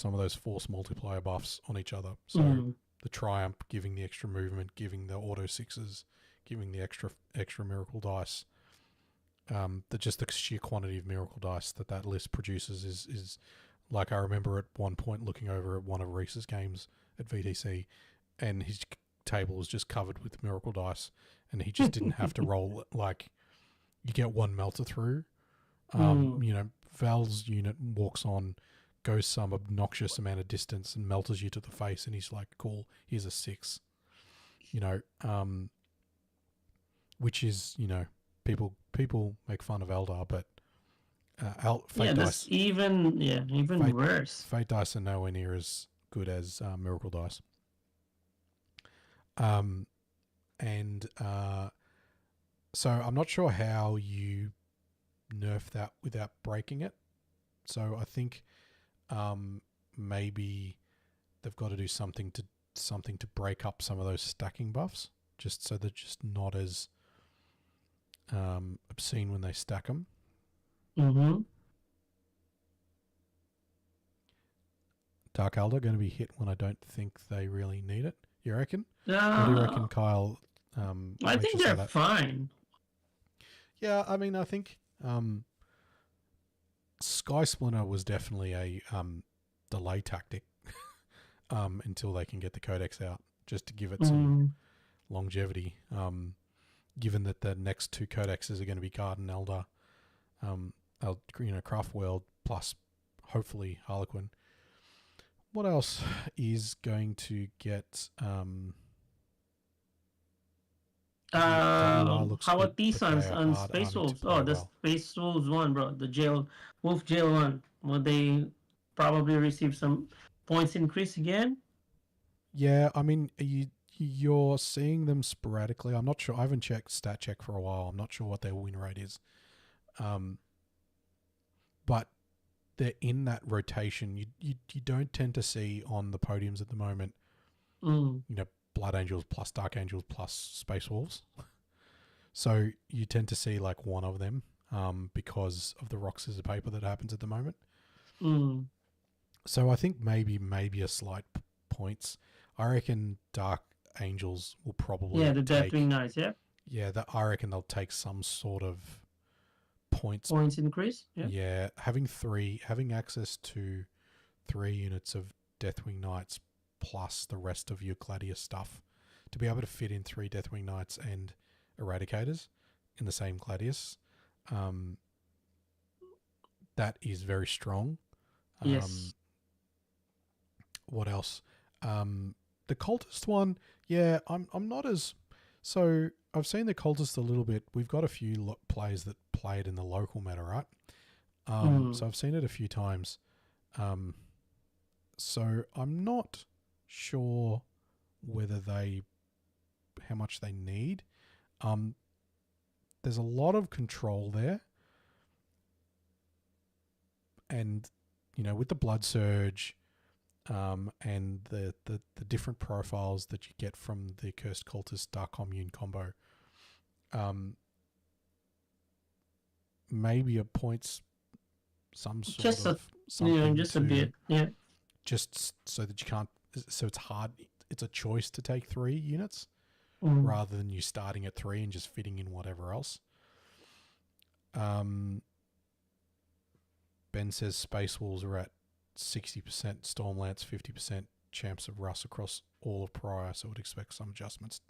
of those force multiplier buffs on each other. So the Triumph giving the extra movement, giving the auto sixes, giving the extra miracle dice. Just the sheer quantity of miracle dice that list produces is like, I remember at one point looking over at one of Reese's games at VTC, and his table was just covered with miracle dice, and he just didn't have to roll. Like, you get one melter through. Val's unit walks on, goes some obnoxious amount of distance and melters you to the face, and he's like, cool, here's a 6. Which is, people make fun of Eldar, but Fate dice, even worse. Fate dice are nowhere near as good as miracle dice. So I'm not sure how you nerf that without breaking it. So I think maybe they've got to do something to break up some of those stacking buffs, just so they're just not as obscene when they stack them. Dark Elder going to be hit when I don't think they really need it. You reckon? What do you reckon, Kyle? I think they're fine. Yeah, I mean, I think Sky Splinter was definitely a delay tactic until they can get the Codex out, just to give it some longevity. Given that the next 2 Codexes are going to be Garden Elder, Craft World, plus hopefully Harlequin. What else is going to get? How about T-Suns on Space Wolves? Oh, the Space Wolves one, bro. The Wolf Jail one. Will they probably receive some points increase again? Yeah, I mean, you're seeing them sporadically. I'm not sure. I haven't checked stat check for a while. I'm not sure what their win rate is. But they're in that rotation. You don't tend to see on the podiums at the moment, Blood Angels plus Dark Angels plus Space Wolves. So you tend to see like one of them because of the rock, scissors, paper that happens at the moment. So I think maybe a slight points. I reckon Dark Angels will probably the Deathwing Knights, yeah, I reckon they'll take some sort of points increase. Yeah, having access to 3 units of Deathwing Knights plus the rest of your Gladius stuff, to be able to fit in 3 Deathwing Knights and Eradicators in the same Gladius, that is very strong. Yes. What else? The Cultist one, yeah, I'm not as... So I've seen the Cultist a little bit. We've got a few players that play it in the local meta, right? So I've seen it a few times. So I'm not sure how much they need. There's a lot of control there, and with the blood surge, and the different profiles that you get from the Cursed Cultist Dark Commune combo, maybe it points some sort of something just to, a bit, yeah. Just so that you can't. So it's hard. It's a choice to take 3 units rather than you starting at 3 and just fitting in whatever else. Ben says Space Wolves are at 60% Stormlance, 50% Champs of Russ across all of Prior, so would expect some adjustments.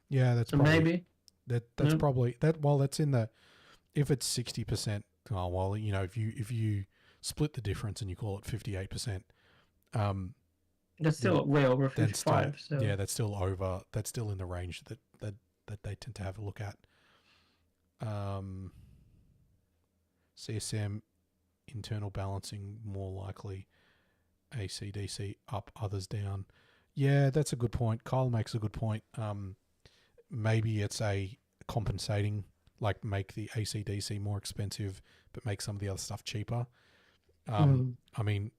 Yeah, that's So probably, maybe that's probably that. Well, that's in the, if it's 60%. Oh well, if you split the difference and you call it 58%. That's still way over 55. Still, yeah, that's still over. That's still in the range that they tend to have a look at. CSM internal balancing more likely. ACDC up, others down. Yeah, that's a good point. Kyle makes a good point. Maybe it's a compensating, like make the ACDC more expensive, but make some of the other stuff cheaper. I mean,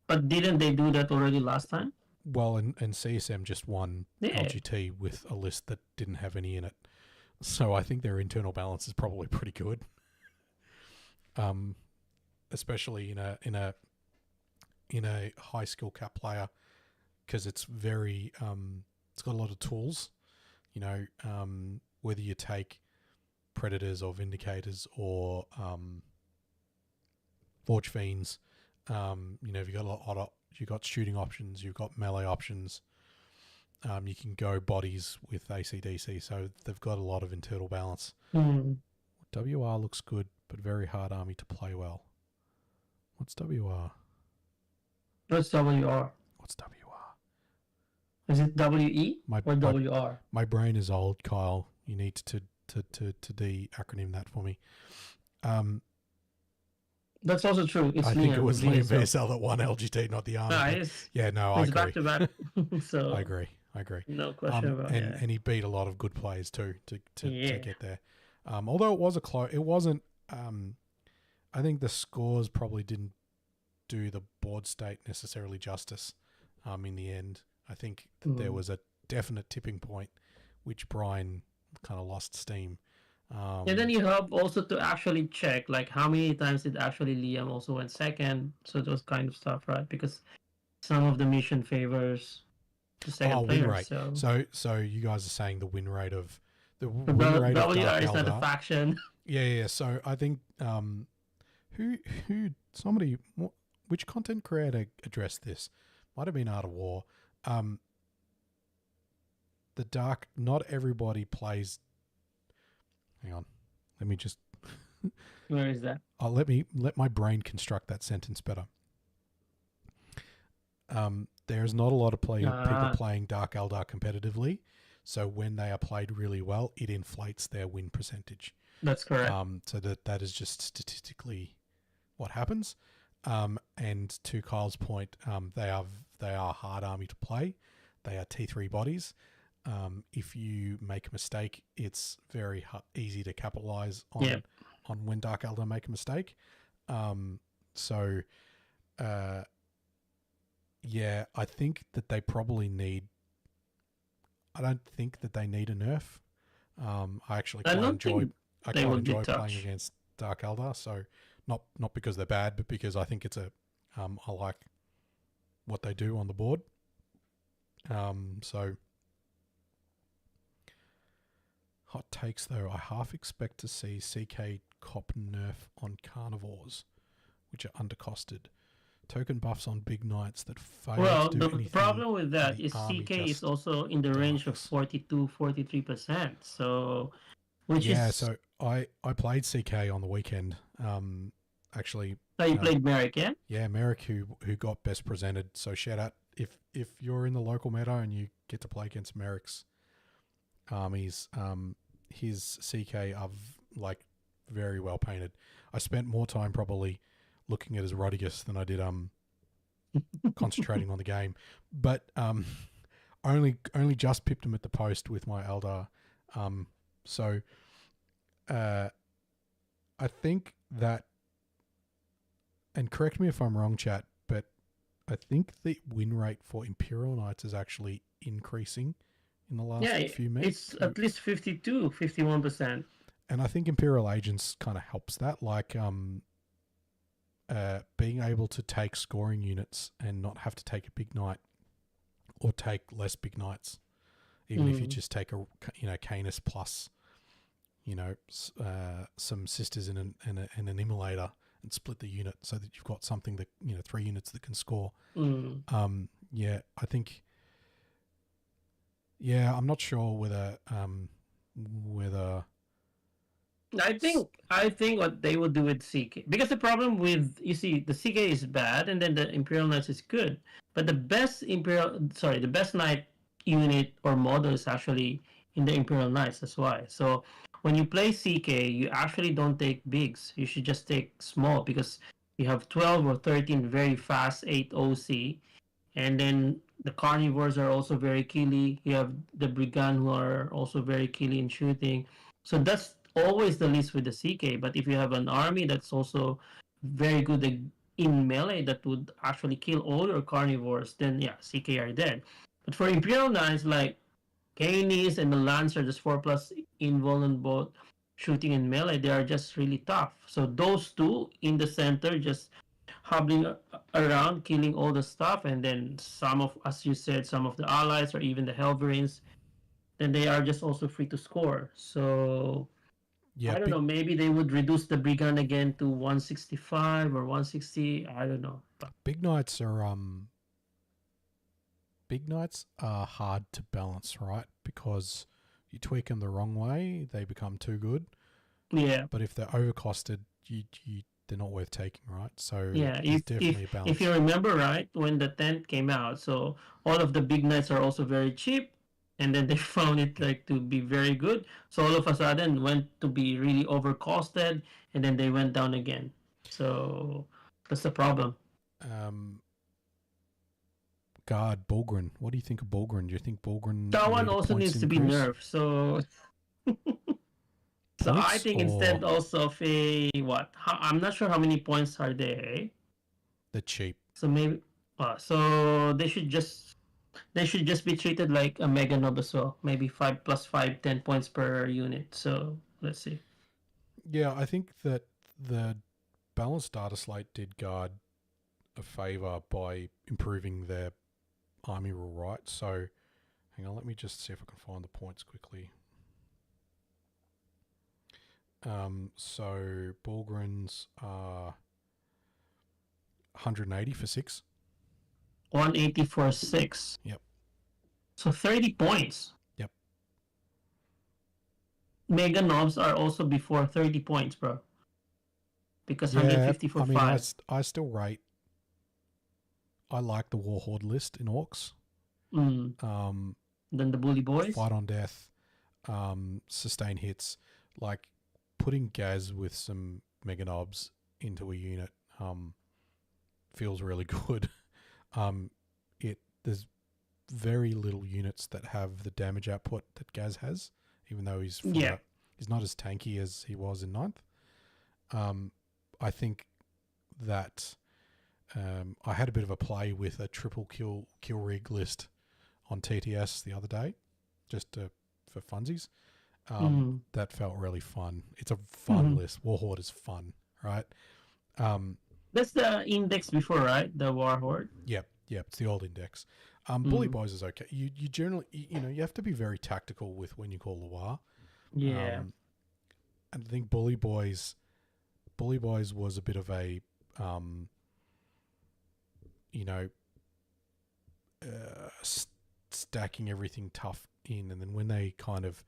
but didn't they do that already last time? Well, and CSM just won LGT with a list that didn't have any in it, so I think their internal balance is probably pretty good. Especially in a high skill cap player, because it's very it's got a lot of tools. Whether you take Predators or Vindicators or Forge Fiends, you've got a lot. You've got shooting options. You've got melee options. You can go bodies with ACDC, so they've got a lot of internal balance. WR looks good, but very hard army to play well. What's WR? What's WR? What's WR? Is it WE or WR? My brain is old, Kyle. You need to de-acronym that for me. That's also true. It's I think it was Liam VSL that won LGT, not the army. I agree. Back to back. So I agree. No question about it. And he beat a lot of good players too to get there. Although it was it wasn't. I think the scores probably didn't do the board state necessarily justice. In the end, I think that there was a definite tipping point, which Brian kind of lost steam. And then you have also to actually check, like, how many times did actually Liam also went second? So those kind of stuff, right? Because some of the mission favors the second player. Win rate. So you guys are saying the win rate of the win rate of WR Dark is not Eldar. a faction. Yeah. So I think which content creator addressed this? Might have been Art of War. The dark. Not everybody plays. Hang on, let me just. Where is that? Let my brain construct that sentence better. There's not a lot of people playing Dark Eldar competitively, so when they are played really well, it inflates their win percentage. That's correct. So that is just statistically what happens. And to Kyle's point, they are a hard army to play. They are T3 bodies. If you make a mistake, it's very easy to capitalize on when Dark Eldar make a mistake. I think that they probably need. I don't think that they need a nerf. I actually quite enjoy playing against Dark Eldar. So not because they're bad, but because I think it's I like what they do on the board. So. Hot takes though, I half expect to see CK cop nerf on carnivores, which are undercosted. Token buffs on big knights that fail to do anything. The problem with that is CK is also in the range of 42-43%. So, so I played CK on the weekend. Actually. So you played Merrick, yeah? Yeah, Merrick who got best presented. So shout out if you're in the local meta and you get to play against Merrick's armies, his CK are like very well painted. I spent more time probably looking at his Rodigus than I did concentrating on the game. But only just pipped him at the post with my Eldar. So I think that, and correct me if I'm wrong, chat, but I think the win rate for Imperial Knights is actually increasing in the last few minutes. It's at least 52, 51%. And I think Imperial Agents kind of helps that, like being able to take scoring units and not have to take a big knight or take less big knights, even if you just take a Canis plus some sisters and an immolator and split the unit so that you've got something that 3 units that can score. I think I'm not sure whether I think what they will do with CK, because the problem with, you see, the CK is bad and then the Imperial Knights is good, but the best knight unit or model is actually in the Imperial Knights. That's why. So when you play CK, you actually don't take bigs. You should just take small, because you have 12 or 13 very fast 8 OC, and then the Carnivores are also very killy. You have the Brigand who are also very killy in shooting. So that's always the least with the CK. But if you have an army that's also very good in melee that would actually kill all your Carnivores, then yeah, CK are dead. But for Imperial Knights, like Canis and the Lancer, just 4+ invul and both shooting and melee, they are just really tough. So those two in the center just hobbling around, killing all the stuff, and then some of, as you said, some of the allies or even the Helverines, then they are just also free to score. So yeah, I don't know, maybe they would reduce the Brigand again to 165 or 160. I don't know. But big knights are hard to balance, right? Because you tweak them the wrong way, they become too good. Yeah. But if they're overcosted, they're not worth taking, right? So yeah, definitely a balance. If you remember right, when the 10th came out, so all of the big knights are also very cheap, and then they found it like to be very good. So all of a sudden went to be really overcosted, and then they went down again. So that's the problem. God, Bulgrin. What do you think of Bulgrin? Do you think Bulgrin? That one also needs to be nerfed. So so I think instead also of I'm not sure how many points are there. They're cheap. So maybe so they should just be treated like a Mega Nob as well. Maybe 5 + 5, 10 points per unit. So let's see. Yeah, I think that the balanced data slate did Guard a favor by improving their army rule, right? So hang on, let me just see if I can find the points quickly. So Bulgrins are 180 for 6. 180 for 6. Yep. So 30 points. Yep. Mega Nobs are also before 30 points, bro. Because 150 for 5. I still rate. I like the War Horde list in Orcs. Then the Bully Boys. Fight on death. Sustain hits. Like putting Gaz with some Mega Nobs into a unit feels really good. There's very little units that have the damage output that Gaz has, even though he's not as tanky as he was in 9th. I think that I had a bit of a play with a triple kill rig list on TTS the other day, just for funsies. That felt really fun. It's a fun list. War Horde is fun, right? That's the index before, right? The War Horde. Yep. It's the old index. Bully Boys is okay. You generally, you have to be very tactical with when you call the war. Yeah. And I think Bully Boys was a bit of a, stacking everything tough in, and then when they kind of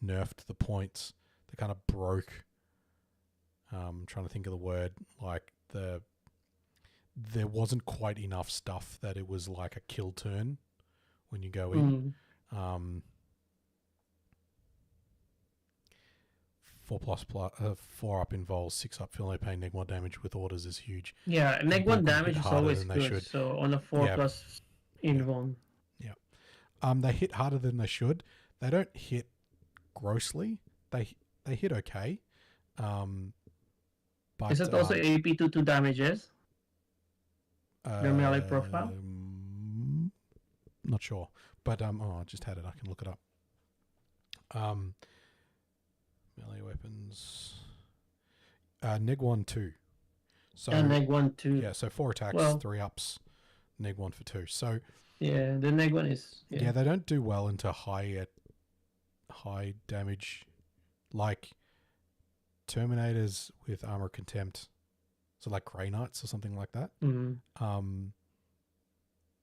nerfed the points, they kind of broke. I'm trying to think of the word, like there wasn't quite enough stuff that it was like a kill turn when you go in. 4 up involves 6 up feeling pain, neg 1 damage with orders is huge. Yeah, neg 1 damage is always good. So on a 4+ invuln. Yeah. They hit harder than they should. They don't hit grossly. They hit okay. But Is it also AP to damages? Their melee profile? Not sure. But I just had it. I can look it up. Melee weapons. Neg 1, 2. So neg 1, 2. Yeah, so 4 attacks, 3 ups, neg 1 for 2. So yeah, the neg 1 is yeah, they don't do well into high damage, like Terminators with armor contempt. So like Grey Knights or something like that. Mm-hmm.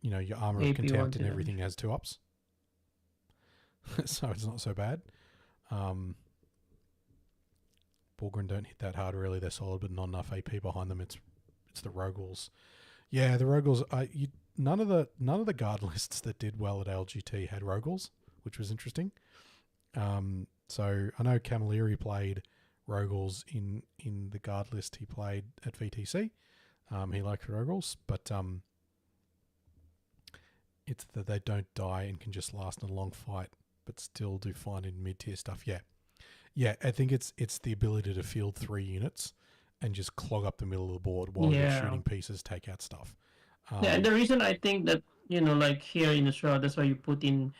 You know, your armor of contempt and everything has 2 ups. So it's not so bad. Bulgren don't hit that hard really. They're solid, but not enough AP behind them. It's the Rogals. Yeah, the Rogals. None of the guard lists that did well at LGT had Rogals, which was interesting. So I know Camilleri played Rogals in the guard list he played at VTC. He liked Rogals, but it's that they don't die and can just last in a long fight, but still do fine in mid-tier stuff. Yeah, I think it's the ability to field 3 units and just clog up the middle of the board while you're shooting pieces, take out stuff. And the reason I think that, like here in Australia, that's why you put in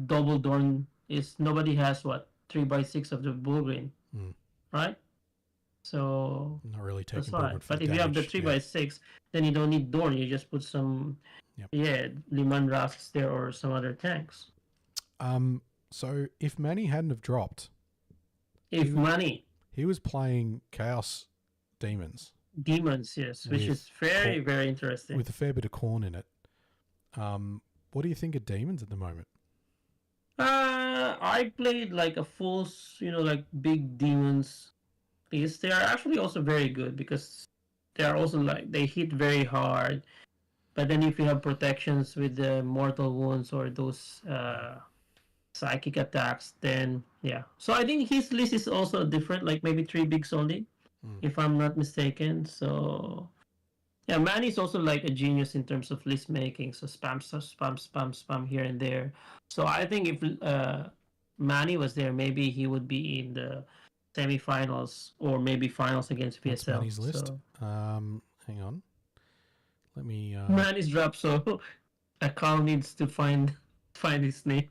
double Dorn is nobody has 3x6 of the Bulgren, right? So not really taking that's why. Bulgren for But if you have the 3x6, then you don't need Dorn. You just put some, Liman Rasks there or some other tanks. So if Manny hadn't have dropped, he was playing Chaos Demons. Yes, which is very, very interesting. With a fair bit of corn in it. What do you think of Demons at the moment? I played like a full, like big Demons. Because they are actually also very good because they are also they hit very hard. But then if you have protections with the mortal wounds or those psychic attacks, then so I think his list is also different, like maybe 3 bigs only, if I'm not mistaken. So Manny is also like a genius in terms of list making, so spam here and there. So I think if Manny was there, maybe he would be in the semi-finals or maybe finals against PSL. What's Manny's list? Hang on, let me Manny's dropped, so Carl needs to find his name.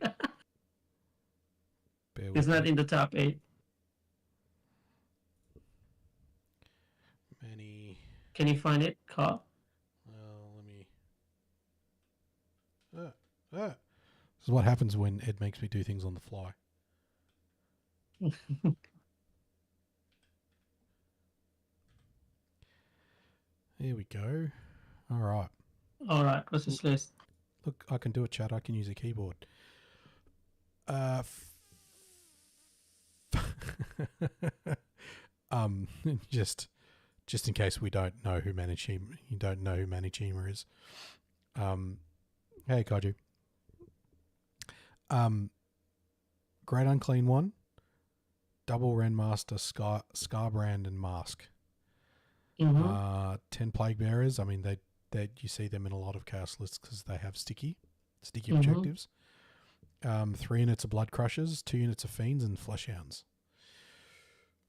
He's not in the top 8. Manny. Can you find it, Carl? Well, let me. This is what happens when Ed makes me do things on the fly. Here we go. All right. What's his list? Look, I can do it, chat. I can use a keyboard. Just in case we don't know who you don't know who Manichima is. Hey Kaiju. Great Unclean One, Double Renmaster, Scarbrand and Mask. 10 Plague Bearers. I mean, they you see them in a lot of chaos lists because they have sticky objectives. 3 units of Blood Crushers, 2 units of Fiends, and Fleshhounds.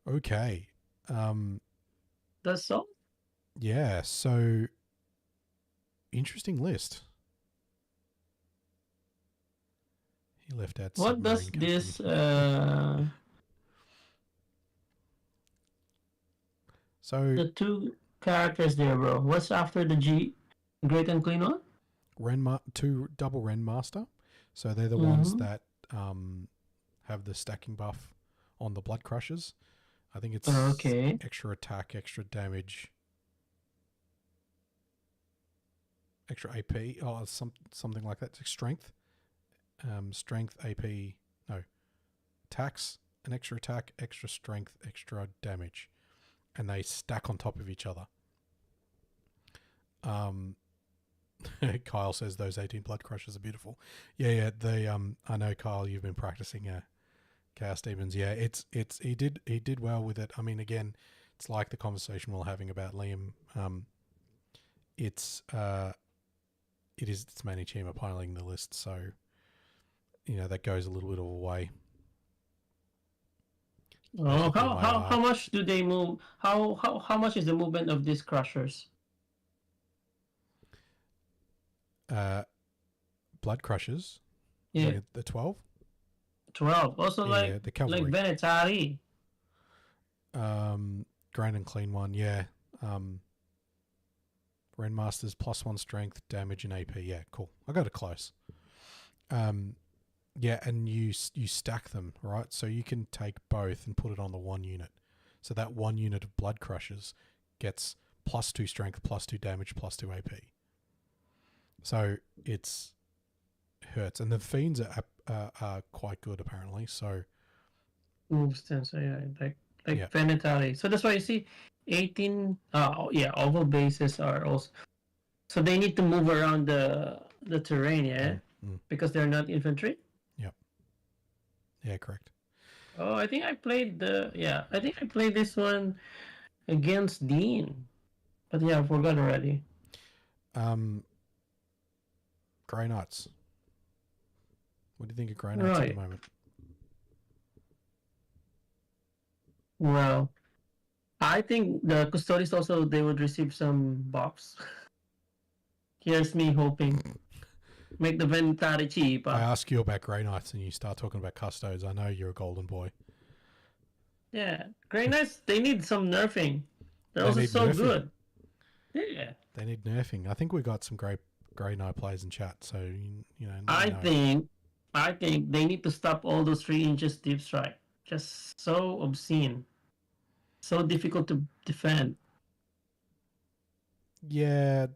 Okay. That's all? Yeah, so interesting list. He left out what does this so the 2 characters there, bro? What's after the G? Great Unclean One? 2 Double Renmaster. So they're the ones that have the stacking buff on the Blood Crushers. I think it's extra attack, extra damage, extra AP, something like that. Strength, AP, no, attacks, an extra attack, extra strength, extra damage, and they stack on top of each other. Kyle says those 18 Blood Crushers are beautiful. Yeah. They I know, Kyle, you've been practicing Chaos Demons. Yeah, he did well with it. I mean, again, it's like the conversation we're having about Liam. It's Manichima piling the list, so that goes a little bit of a way. Oh, how much do they move? How much is the movement of these crushers? Blood crushers. Yeah, Like the 12. 12. Also, Yeah, the cavalry. like Venetari. Grand and clean one. Yeah. Renmasters +1 strength, damage, and AP. Yeah, cool. I got it close. Yeah, and you stack them, right? So you can take both and put it on the one unit. So that one unit of blood crushers gets +2 strength, +2 damage, +2 AP. So it hurts, and the fiends are quite good apparently. So Moves 10, so yeah, like Yeah. Venetari. So that's why you see 18. Yeah, oval bases are also. So they need to move around the terrain, yeah, because they're not infantry. Yeah, correct. Oh, I think I played this one against Dean, but yeah, I forgot already. Grey Knights. What do you think of Grey Knights at the moment? Well, I think the Custodes also, they would receive some buffs. Here's me hoping. Make the Venetari cheap. I ask you about Grey Knights and you start talking about Custodes. I know you're a golden boy. Yeah, Grey Knights, they need some nerfing. They're also need so nerfing. good. Yeah. They need nerfing. I think we got some Grey Knight players in chat, so you know. I think they need to stop all those 3 inches deep strike. Just so obscene. So difficult to defend. Yeah,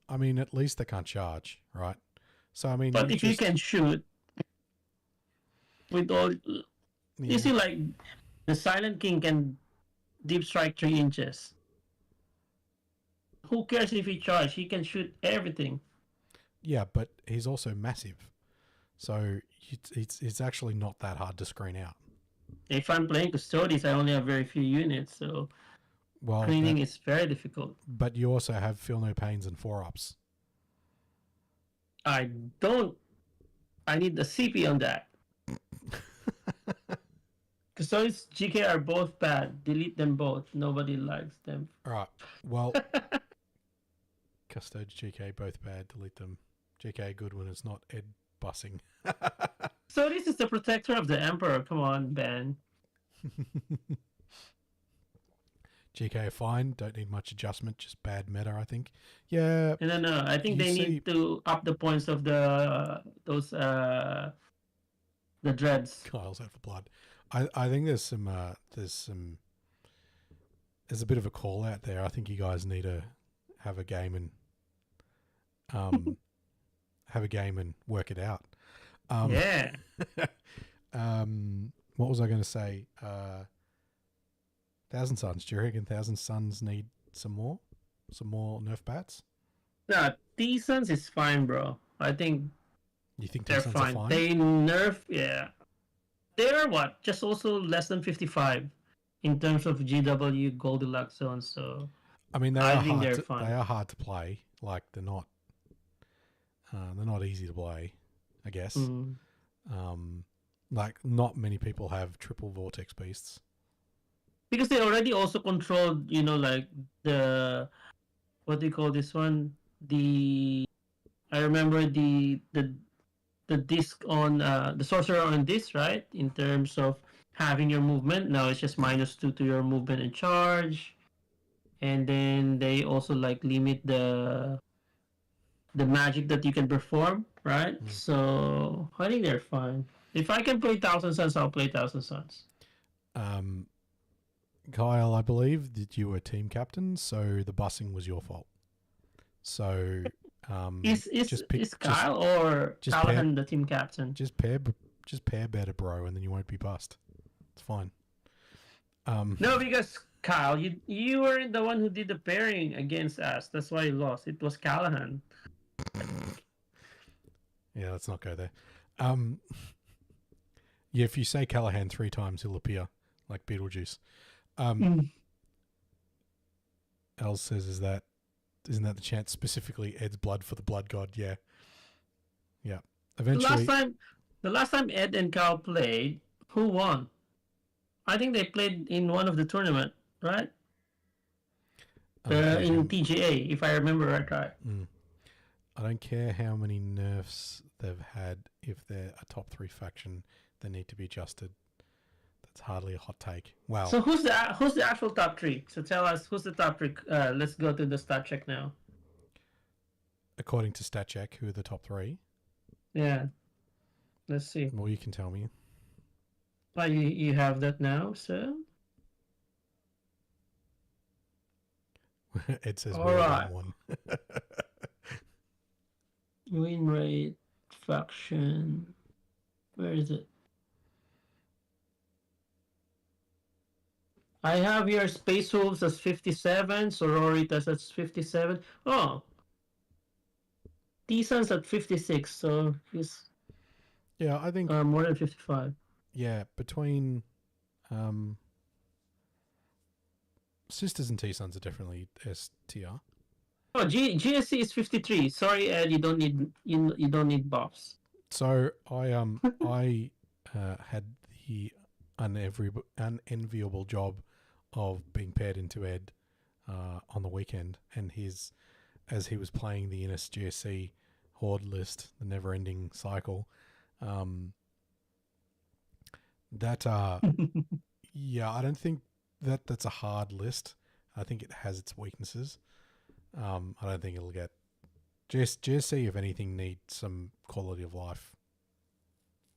I mean, at least they can't charge, right? So I mean, But if you can shoot with all, you see, like the Silent King can deep strike 3 inches. Who cares if he charges? He can shoot everything. Yeah, but he's also massive, so it's actually not that hard to screen out. If I'm playing Custodes, I only have very few units, so screening is very difficult. But you also have Feel No Pains and 4-ups. I need the CP on that. Custodes GK are both bad. Delete them both. Nobody likes them. All right. Well, Custodes GK both bad. Delete them. GK good when it's not Ed bussing. So this is the protector of the Emperor. Come on, Ben. GK fine. Don't need much adjustment. Just bad meta, I think. Yeah. No. I think they need to up the points of the dreads. Kyle's out for blood. I think there's a bit of a call out there. I think you guys need to have a game and work it out. Yeah. What was I going to say? Thousand Suns. Do you reckon Thousand Suns need some more nerf bats? No, T-Suns is fine, bro. I think you think they're T-Suns fine. are fine. They nerf, yeah. They're what? Just also less than 55 in terms of GW Goldilocks zone. So I mean, they I are think hard. they're fine. They are hard to play. Like they're not easy to play, I guess. Like not many people have triple vortex beasts. Because they already also controlled, like the, what do you call this one? I remember the disc on, the sorcerer on this, right? In terms of having your movement. Now it's just -2 to your movement and charge. And then they also like limit the magic that you can perform, right? So I think they're fine. If I can play Thousand Suns, I'll play Thousand Suns. Kyle, I believe that you were team captain, so the bussing was your fault. So, is Kyle or Callahan the team captain? Just pair better, bro, and then you won't be bussed. It's fine. No, because Kyle, you weren't the one who did the pairing against us. That's why you lost. It was Callahan. Yeah, let's not go there. Yeah, if you say Callahan 3 times, he'll appear like Beetlejuice. Els says, isn't that the chant specifically Ed's blood for the blood god? Yeah. Eventually, The last time Ed and Carl played, who won? I think they played in one of the tournament, right? In TGA, if I remember right. I don't care how many nerfs they've had. If they're a top 3 faction, they need to be adjusted. That's hardly a hot take. Wow. So who's the actual top 3? So tell us who's the top 3. Let's go to the stat check now. According to StatCheck, who are the top 3? Yeah. Let's see. Well, you can tell me. Well, you have that now, so. It says all we're right. one. Win rate, faction. Where is it? I have here Space Wolves as 57, Sororitas at 57. Oh, T-Sun's at 56, so he's Yeah, I think more than 55. Yeah, between Sisters and T-Sons are definitely S tier. Oh, GSC is 53. Sorry, Ed, you don't need you don't need buffs. So I had the unenviable job of being paired into Ed on the weekend, and as he was playing the Innis GSC Horde list, the never-ending cycle. Yeah, I don't think that's a hard list. I think it has its weaknesses. I don't think it'll get GSC, if anything, needs some quality of life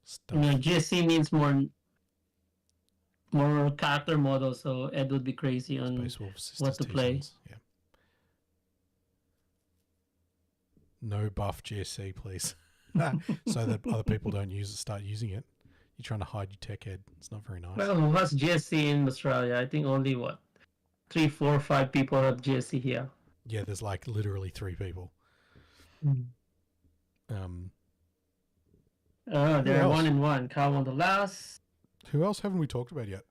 stuff. You know, GSC needs more character models, so Ed would be crazy on what to play. Yeah. No buff GSC, please, so that other people don't start using it. You're trying to hide your tech, Ed. It's not very nice. Well, who has GSC in Australia? I think only 3, 4, 5 people have GSC here. Yeah, there's like literally 3 people. They're 1-1. Carl on the last. Who else haven't we talked about yet?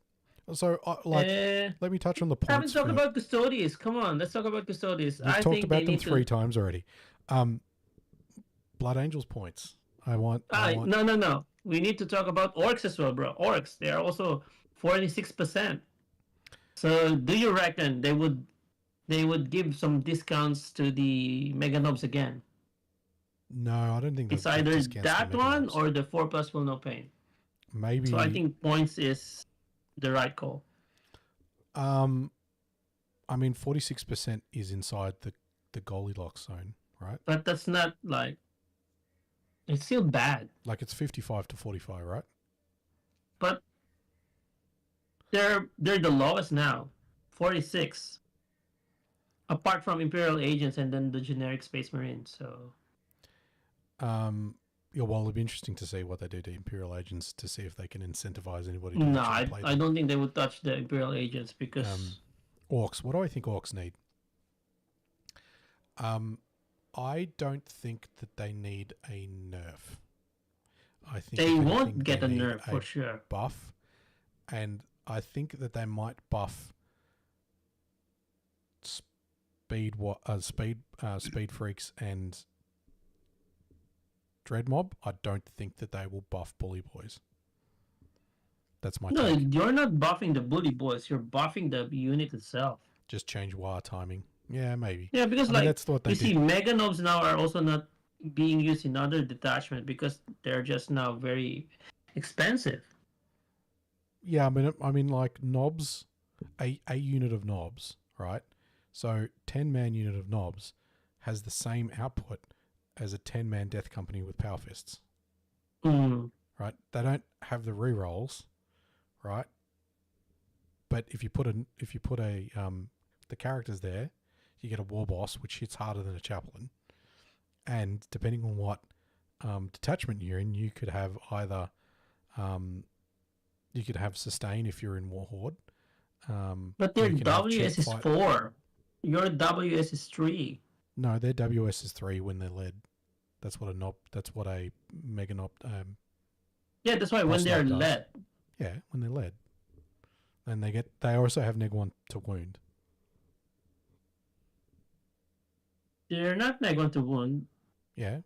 So, let me touch on the points. Haven't talked about Custodies. Come on, let's talk about Custodies. We've talked about them 3 times already. Blood Angels points. No. We need to talk about Orcs as well, bro. Orcs, they are also 46%. So, do you reckon they would give some discounts to the Mega Nobs again? No, I don't think it's either that one or the 4+ will no pain. Maybe. So I think points is the right call. I mean, 46% is inside the Goldilocks zone, right? But that's not like. It's still bad. Like it's 55 to 45, right? But they're the lowest now, 46. Apart from Imperial Agents and then the generic Space Marines, so. Yeah, well, it'll be interesting to see what they do to Imperial Agents to see if they can incentivize anybody to No, actually play them. I don't think they would touch the Imperial Agents because... Orcs. What do I think Orcs need? I don't think that they need a nerf. I think they won't get a nerf for sure. Buff, and I think that they might buff speed freaks and Dread Mob. I don't think that they will buff Bully Boys. That's my take. You're not buffing the Bully Boys. You're buffing the unit itself. Just change wire timing. Yeah, maybe. Yeah, because that's what they see, Mega Nobs now are also not being used in other detachment because they're just now very expensive. Yeah, I mean, like Nobs, a unit of Nobs, right? So 10-man unit of Nobs has the same output as a 10-man Death Company with Power Fists. Right? They don't have the rerolls, right? But if you put the characters there, you get a war boss which hits harder than a chaplain. And depending on what detachment you're in, you could have either you could have sustain if you're in War Horde. But their WS is 4. Your WS is 3. No, their WS is 3 when they're led. That's what a Mega Nob. Yeah, that's why when they're led. Yeah, when they're led. And they also have neg 1 to wound. They're not neg 1 to wound. Yeah,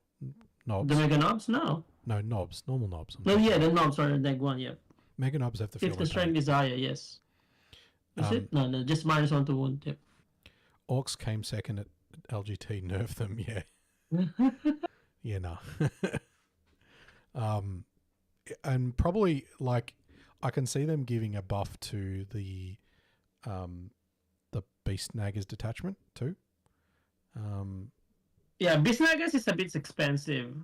Nobs. The Mega Nobs, no. No, knobs. Normal knobs. No, yeah, the knobs are the neg 1, yeah. Mega knobs have to feel If the their strength pain. is higher, yes. Is it? No, just -1 to wound, yep. Orcs came second at LGT, nerfed them, yeah. Yeah, no. And probably, like, I can see them giving a buff to the Beast Naggers detachment too. Yeah, Bisnagas is a bit expensive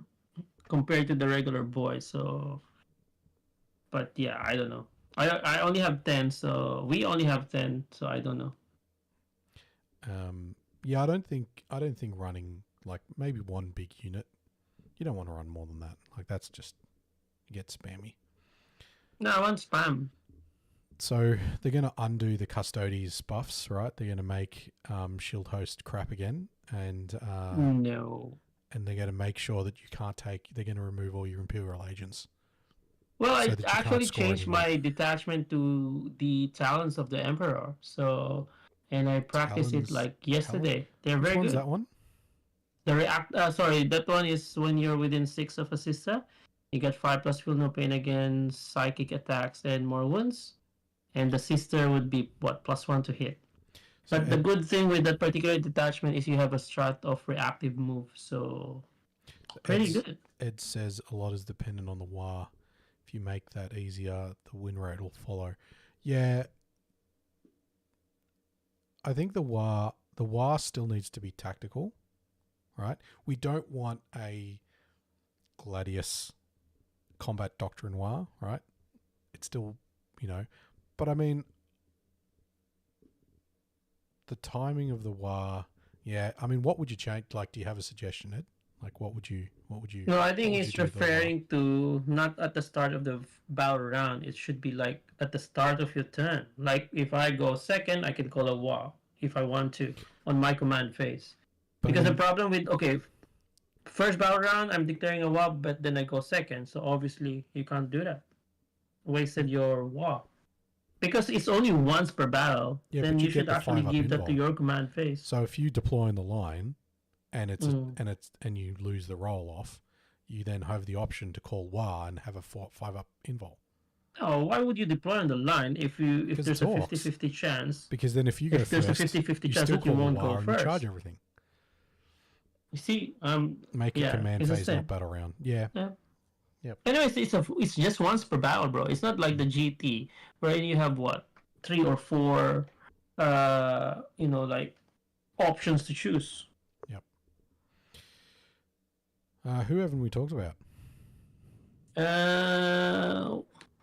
compared to the regular boy, so... But yeah, I don't know. I only have 10, so... We only have 10, so I don't know. Yeah, I don't think running, like, maybe one big unit. You don't want to run more than that. Like, that's just... You get spammy. No, I want spam. So they're going to undo the Custodes buffs, right? They're going to make Shield Host crap again, and no. And they're going to make sure that you can't take. They're going to remove all your Imperial agents. Well, I actually changed my detachment to the Talons of the Emperor. So, and I practiced it like yesterday. They're very good. Which one's that one? The sorry, that one is when you're within 6 of a sister. You get 5+ feel no pain against psychic attacks and more wounds. And the sister would be, what, +1 to hit. But the good thing with that particular detachment is you have a strat of reactive move. So, pretty good. Ed says a lot is dependent on the WAR. If you make that easier, the win rate will follow. Yeah. I think the WAR still needs to be tactical, right? We don't want a Gladius combat doctrine WAR, right? It's still, but I mean, the timing of the WAR, yeah. I mean, what would you change? Like, do you have a suggestion, Ed? Like, what would you? No, I think he's referring to not at the start of the battle round. It should be like at the start of your turn. Like, if I go second, I can call a WAR if I want to on my command phase. Because the problem with, first battle round, I'm declaring a WAR, but then I go second. So obviously, you can't do that. Wasted your WAR. Because it's only once per battle, then you should actually give that to your command phase. So if you deploy in the line, and and you lose the roll off, you then have the option to call WAR and have a 5-up invol. Oh, why would you deploy on the line if there's a 50-50 chance? Because then if you go first, there's a 50-50 chance that you won't go first. You charge everything. You see, make a command phase, not battle round. Yeah. Yep. Anyways, it's just once per battle, bro. It's not like the GT where you have 3 or 4, like options to choose. Yep. Who haven't we talked about?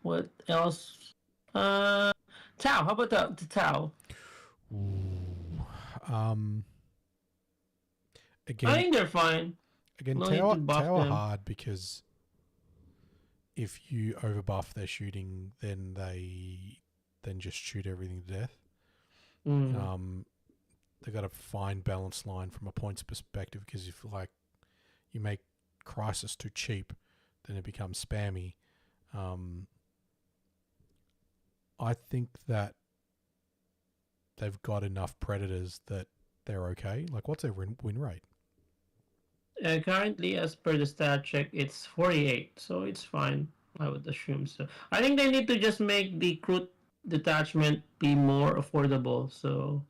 What else? Tau. How about the Tau? Ooh. Again, I think they're fine. Again, Tau are hard because if you overbuff their shooting, then they just shoot everything to death. They've got a fine balance line from a points perspective, because if you make Crisis too cheap, then it becomes spammy. I think that they've got enough predators that they're okay. Like, what's their win rate? Currently, as per the stat check, it's 48, so it's fine. I would assume so. I think they need to just make the Crute detachment be more affordable. So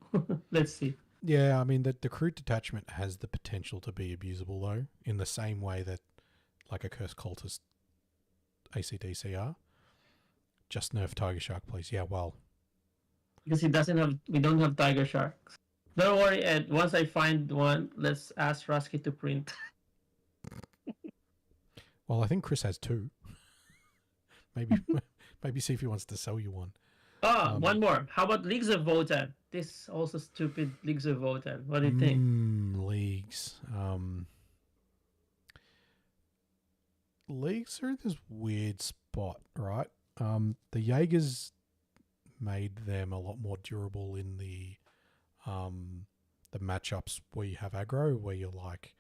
let's see. Yeah, I mean, the Crute detachment has the potential to be abusable, though, in the same way that, like, a Cursed Cultist ACDC are. Just nerf Tiger Shark, please. Yeah, well. Because we don't have Tiger Sharks. Don't worry, Ed. Once I find one, let's ask Rusky to print. Well, I think Chris has 2. Maybe see if he wants to sell you one. One more. How about Leagues of Votan? This also stupid Leagues of Votan. What do you think? Leagues. Leagues are in this weird spot, right? The Jaegers made them a lot more durable in the matchups where you have aggro, where you're like,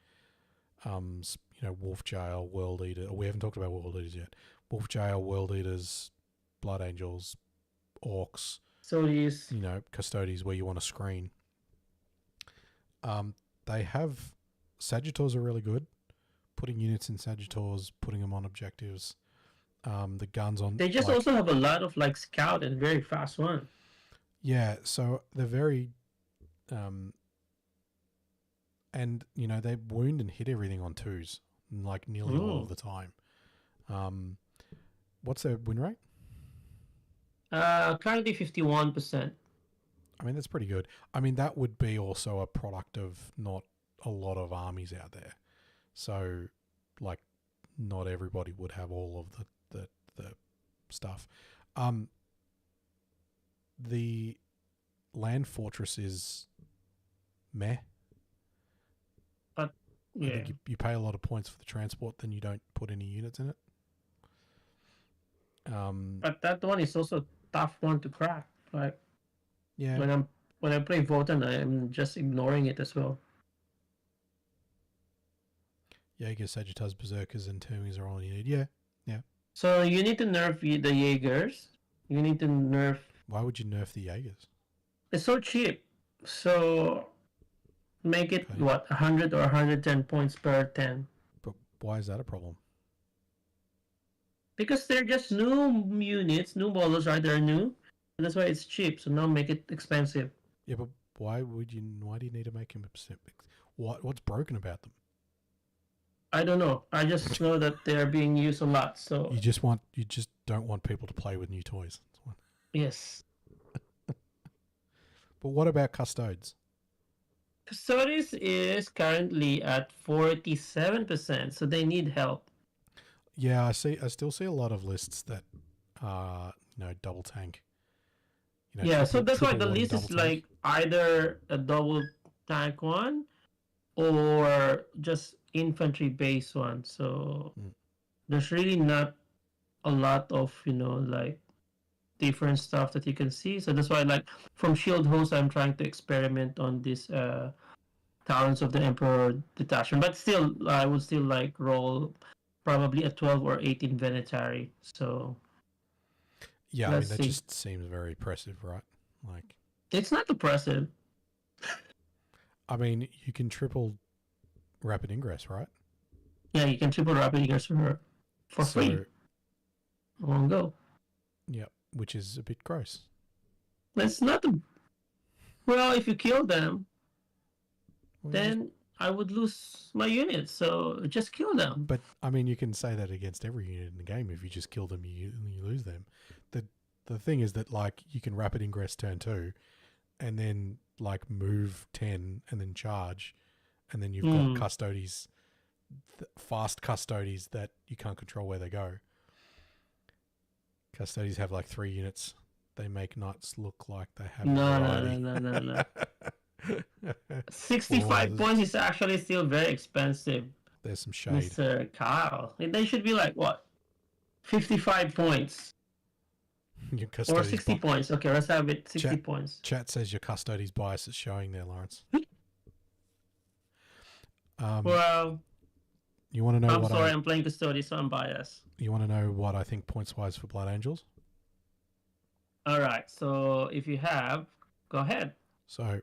Wolf Jail, World Eater. We haven't talked about World Eaters yet. Wolf Jail, World Eaters, Blood Angels, Orcs. So these, Custodes, where you want to screen. They have Sagittars are really good, putting units in Sagittars, putting them on objectives. The guns on. They just also have a lot of like scout and very fast one. Yeah, so they're very, and they wound and hit everything on 2s, like nearly all of the time. What's their win rate? Currently 51%. I mean, that's pretty good. I mean, that would be also a product of not a lot of armies out there. So, like, not everybody would have all of the stuff. The land fortress is meh. But, yeah. I think you pay a lot of points for the transport, then you don't put any units in it. But that one is also a tough one to crack. Like, yeah. When I play Votan, I'm just ignoring it as well. Jaegers, Sagittars, Berserkers, and Termies are all you need. Yeah. So you need to nerf the Jaegers. You need to nerf. Why would you nerf the Jaegers? It's so cheap. So make it, 100 or 110 points per 10. But why is that a problem? Because they're just new units, new models, right? They're new. And that's why it's cheap. So now make it expensive. Yeah, but why do you need to make them expensive? What's broken about them? I don't know. I just know that they are being used a lot. So you just don't want people to play with new toys. Yes. But what about Custodes? Custodes is currently at 47%, so they need help. Yeah, I still see a lot of lists that are double tank. So that's why the list is like either a double tank one or just infantry based one. So there's really not a lot of like different stuff that you can see. So that's why, like, from Shield Host, I'm trying to experiment on this Talons of the Emperor detachment. But still, I would still like roll probably a 12 or 18 Venetary. So yeah, I mean that just seems very oppressive, right? Like, it's not oppressive. I mean, you can triple rapid ingress, right? Yeah, you can triple rapid ingress for free. On go. Yep, which is a bit gross. It's not. Well, if you kill them, then I would lose my units. So just kill them. But I mean, you can say that against every unit in the game. If you just kill them, you lose them. The thing is that, like, you can rapid ingress turn 2, and then like move 10 and then charge, and then you've got Custodes, fast Custodes that you can't control where they go. Custodes have like 3 units. They make knights look like they have No. 65 points is actually still very expensive. There's some shade. Mr. Carl. They should be like, what? 55 points. Or 60 points. Okay, let's have it 60 points. Chat says your Custodes bias is showing there, Laurence. Well, you want to know I'm playing Custodes, so I'm biased. You want to know what I think points-wise for Blood Angels? Alright, so if you have, go ahead. So,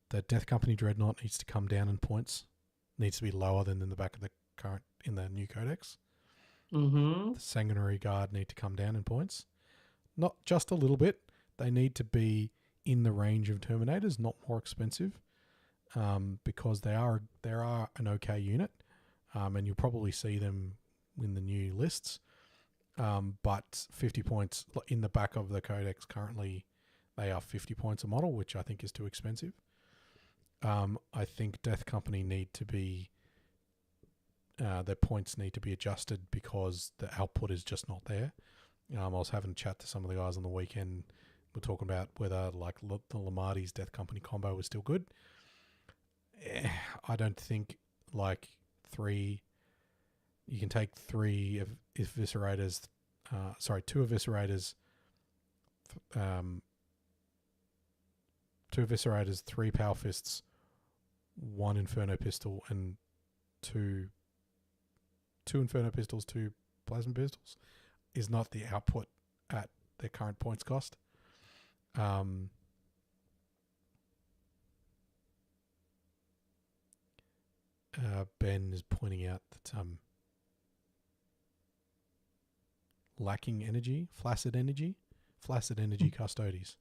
the Death Company Dreadnought needs to come down in points. Needs to be lower than in the back of the current, in the new codex. Mm-hmm. The Sanguinary Guard need to come down in points. Not just a little bit. They need to be in the range of Terminators, not more expensive, because they are an okay unit, and you'll probably see them in the new lists. But 50 points in the back of the codex currently, they are 50 points a model, which I think is too expensive. I think Death Company need to be, their points need to be adjusted because the output is just not there. I was having a chat to some of the guys on the weekend. We're talking about whether like the Lamarti's Death Company combo was still good. I don't think like 3. You can take 3 Eviscerators, 2 Eviscerators, 2 Eviscerators, 3 Power Fists, 1 Inferno Pistol, and 2 Inferno Pistols, 2 Plasma Pistols is not the output at their current points cost. Ben is pointing out that lacking energy, flaccid energy custodies.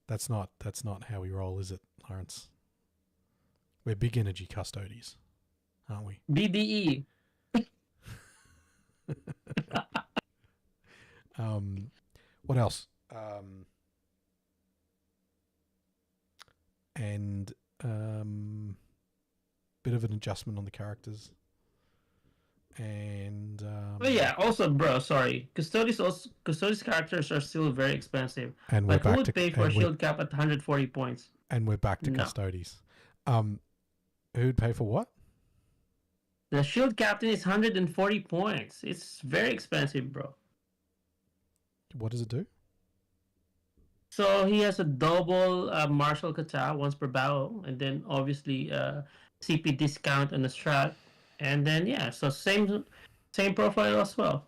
That's not how we roll, is it, Lawrence? We're big energy custodies, aren't we? BDE. What else? And bit of an adjustment on the characters. And Oh yeah, also bro, sorry. Custodies characters are still very expensive. and we're Like who back would to pay for a shield cap at 140 points? and we're back to No. custodies. Who'd pay for what? The shield captain is 140 points. It's very expensive, bro. What does it do? So he has a double martial kata once per battle, and then obviously CP discount and a strat, and then yeah, so same profile as well.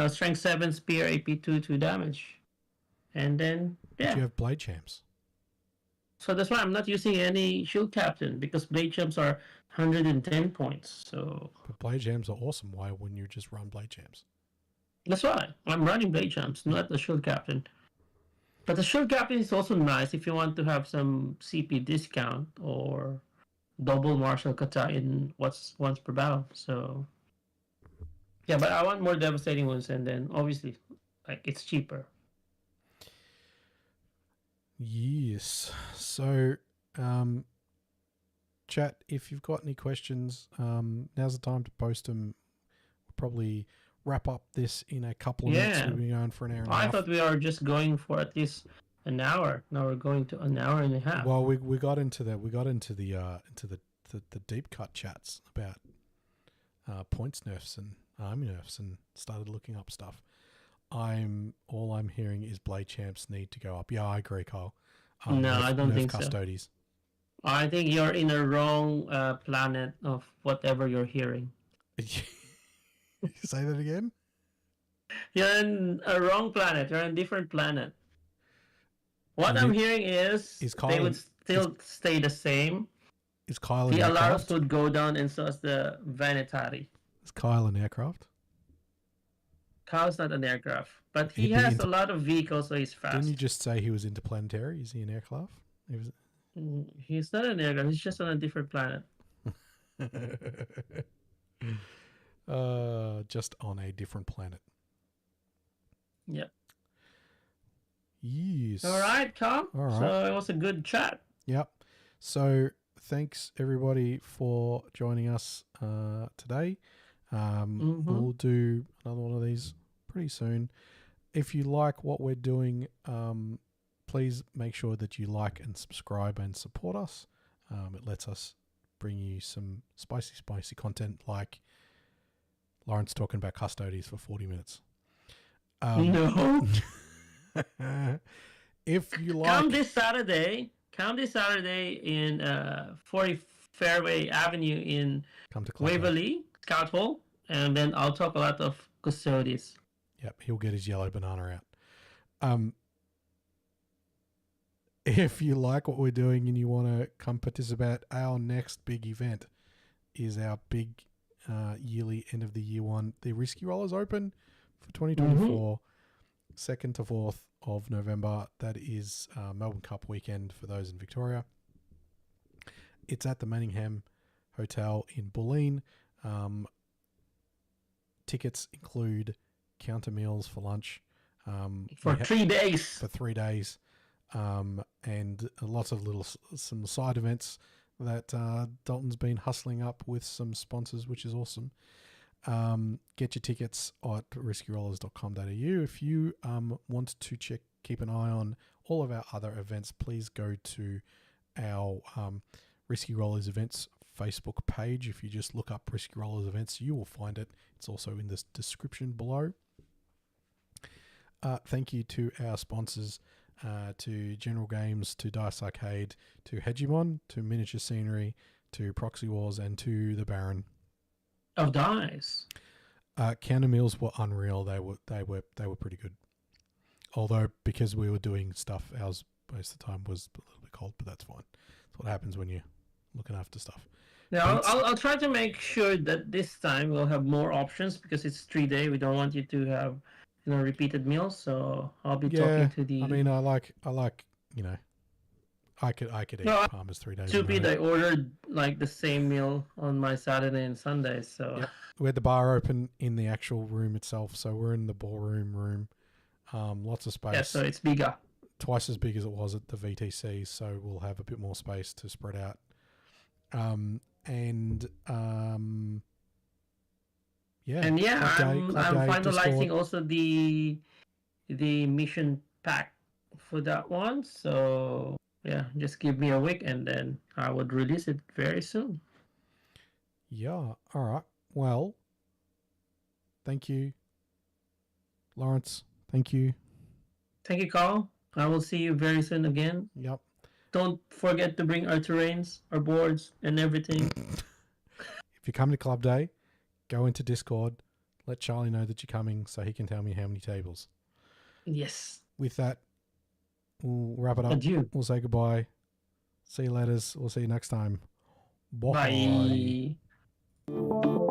Strength 7 spear, AP 2 damage, and then But yeah. you have blade champs. So that's why I'm not using any shield captain because blade champs are 110 points. So But blade champs are awesome. Why wouldn't you just run blade champs? that's why I'm running blade champs, not the shield captain. But the shield captain is also nice if you want to have some CP discount or double martial kata in once per battle. So yeah, but I want more devastating ones, and then obviously like it's cheaper. Yes. So, chat, if you've got any questions, now's the time to post them. We'll probably wrap up this in a couple of minutes. Yeah. We've been going for an hour and a I half. thought we are just going for at least an hour. Now we're going to an hour and a half. Well, we got into that. We got into the deep cut chats about points nerfs and army nerfs, and started looking up stuff. All I'm hearing is blade champs need to go up. Yeah, I agree, Kyle. No, I don't think so. custodies. I think you're in a wrong planet of whatever you're hearing. Say that again. You're in a wrong planet. You're on a different planet. What And I'm it- hearing is Kyle they would in- still stay the same. Is Kyle The an Alaris aircraft? would go down, and so is the Vanetari. Is Kyle an aircraft? Kyle's not an aircraft, but he He'd be has into- a lot of vehicles, so he's fast. Didn't you just say he was interplanetary? Is he an aircraft? He was. He's not an aircraft. He's just on a different planet. Just on a different planet. Yep. Yes. All right, Kyle. All right. So it was a good chat. Yep. So thanks everybody for joining us today. We'll do another one of these pretty soon. If you like what we're doing, please make sure that you like and subscribe and support us. It lets us bring you some spicy content like Lawrence talking about custodies for 40 minutes. No. If you like... Come this Saturday in 40 Fairway Avenue in Come to Clubhouse. Waverly, Scout Hall, and then I'll talk a lot of custodies. Yep, he'll get his yellow banana out. If you like what we're doing and you want to come participate, our next big event is our big yearly end of the year one. The Risky Rollers Open for 2024, 2nd to 4th of November. That is Melbourne Cup weekend for those in Victoria. It's at the Manningham Hotel in Bulleen. Tickets include counter meals for lunch. For 3 days. For 3 days. And lots of some side events that Dalton's been hustling up with some sponsors, which is awesome. Get your tickets at riskyrollers.com.au. If you want to keep an eye on all of our other events, please go to our Risky Rollers events Facebook page. If you just look up Risky Rollers events, you will find it. It's also in the description below. Thank you to our sponsors, to General Games, to Dice Arcade, to Hegemon, to Miniature Scenery, to Proxywars, and to the Baron. Of dice. Counter meals were unreal. They were pretty good. Although because we were doing stuff, ours most of the time was a little bit cold, but that's fine. That's what happens when you looking after stuff. Yeah, But I'll, it's- I'll try to make sure that this time we'll have more options because it's 3 day. We don't want you to have repeated meals. So I'll be talking to the. I mean, I like, you know, I could eat No, Palmer's 3 days in a stupid. row. I ordered like the same meal on my Saturday and Sunday. So Yep. We had the bar open in the actual room itself, so we're in the ballroom room. Lots of space. yeah, so it's bigger. Twice as big as it was at the VTC, so we'll have a bit more space to spread out. Yeah. And yeah, Club I'm Day, finalizing Discord. also the mission pack for that one. So yeah, just give me a week and then I would release it very soon. Yeah. All right. Well, thank you, Lawrence. Thank you. Thank you, Carl. I will see you very soon again. Yep. Don't forget to bring our terrains, our boards, and everything. If you come to Club Day, go into Discord. Let Charlie know that you're coming so he can tell me how many tables. Yes. With that, we'll wrap it up. Adieu. We'll say goodbye. See you later. We'll see you next time. Bye. Bye.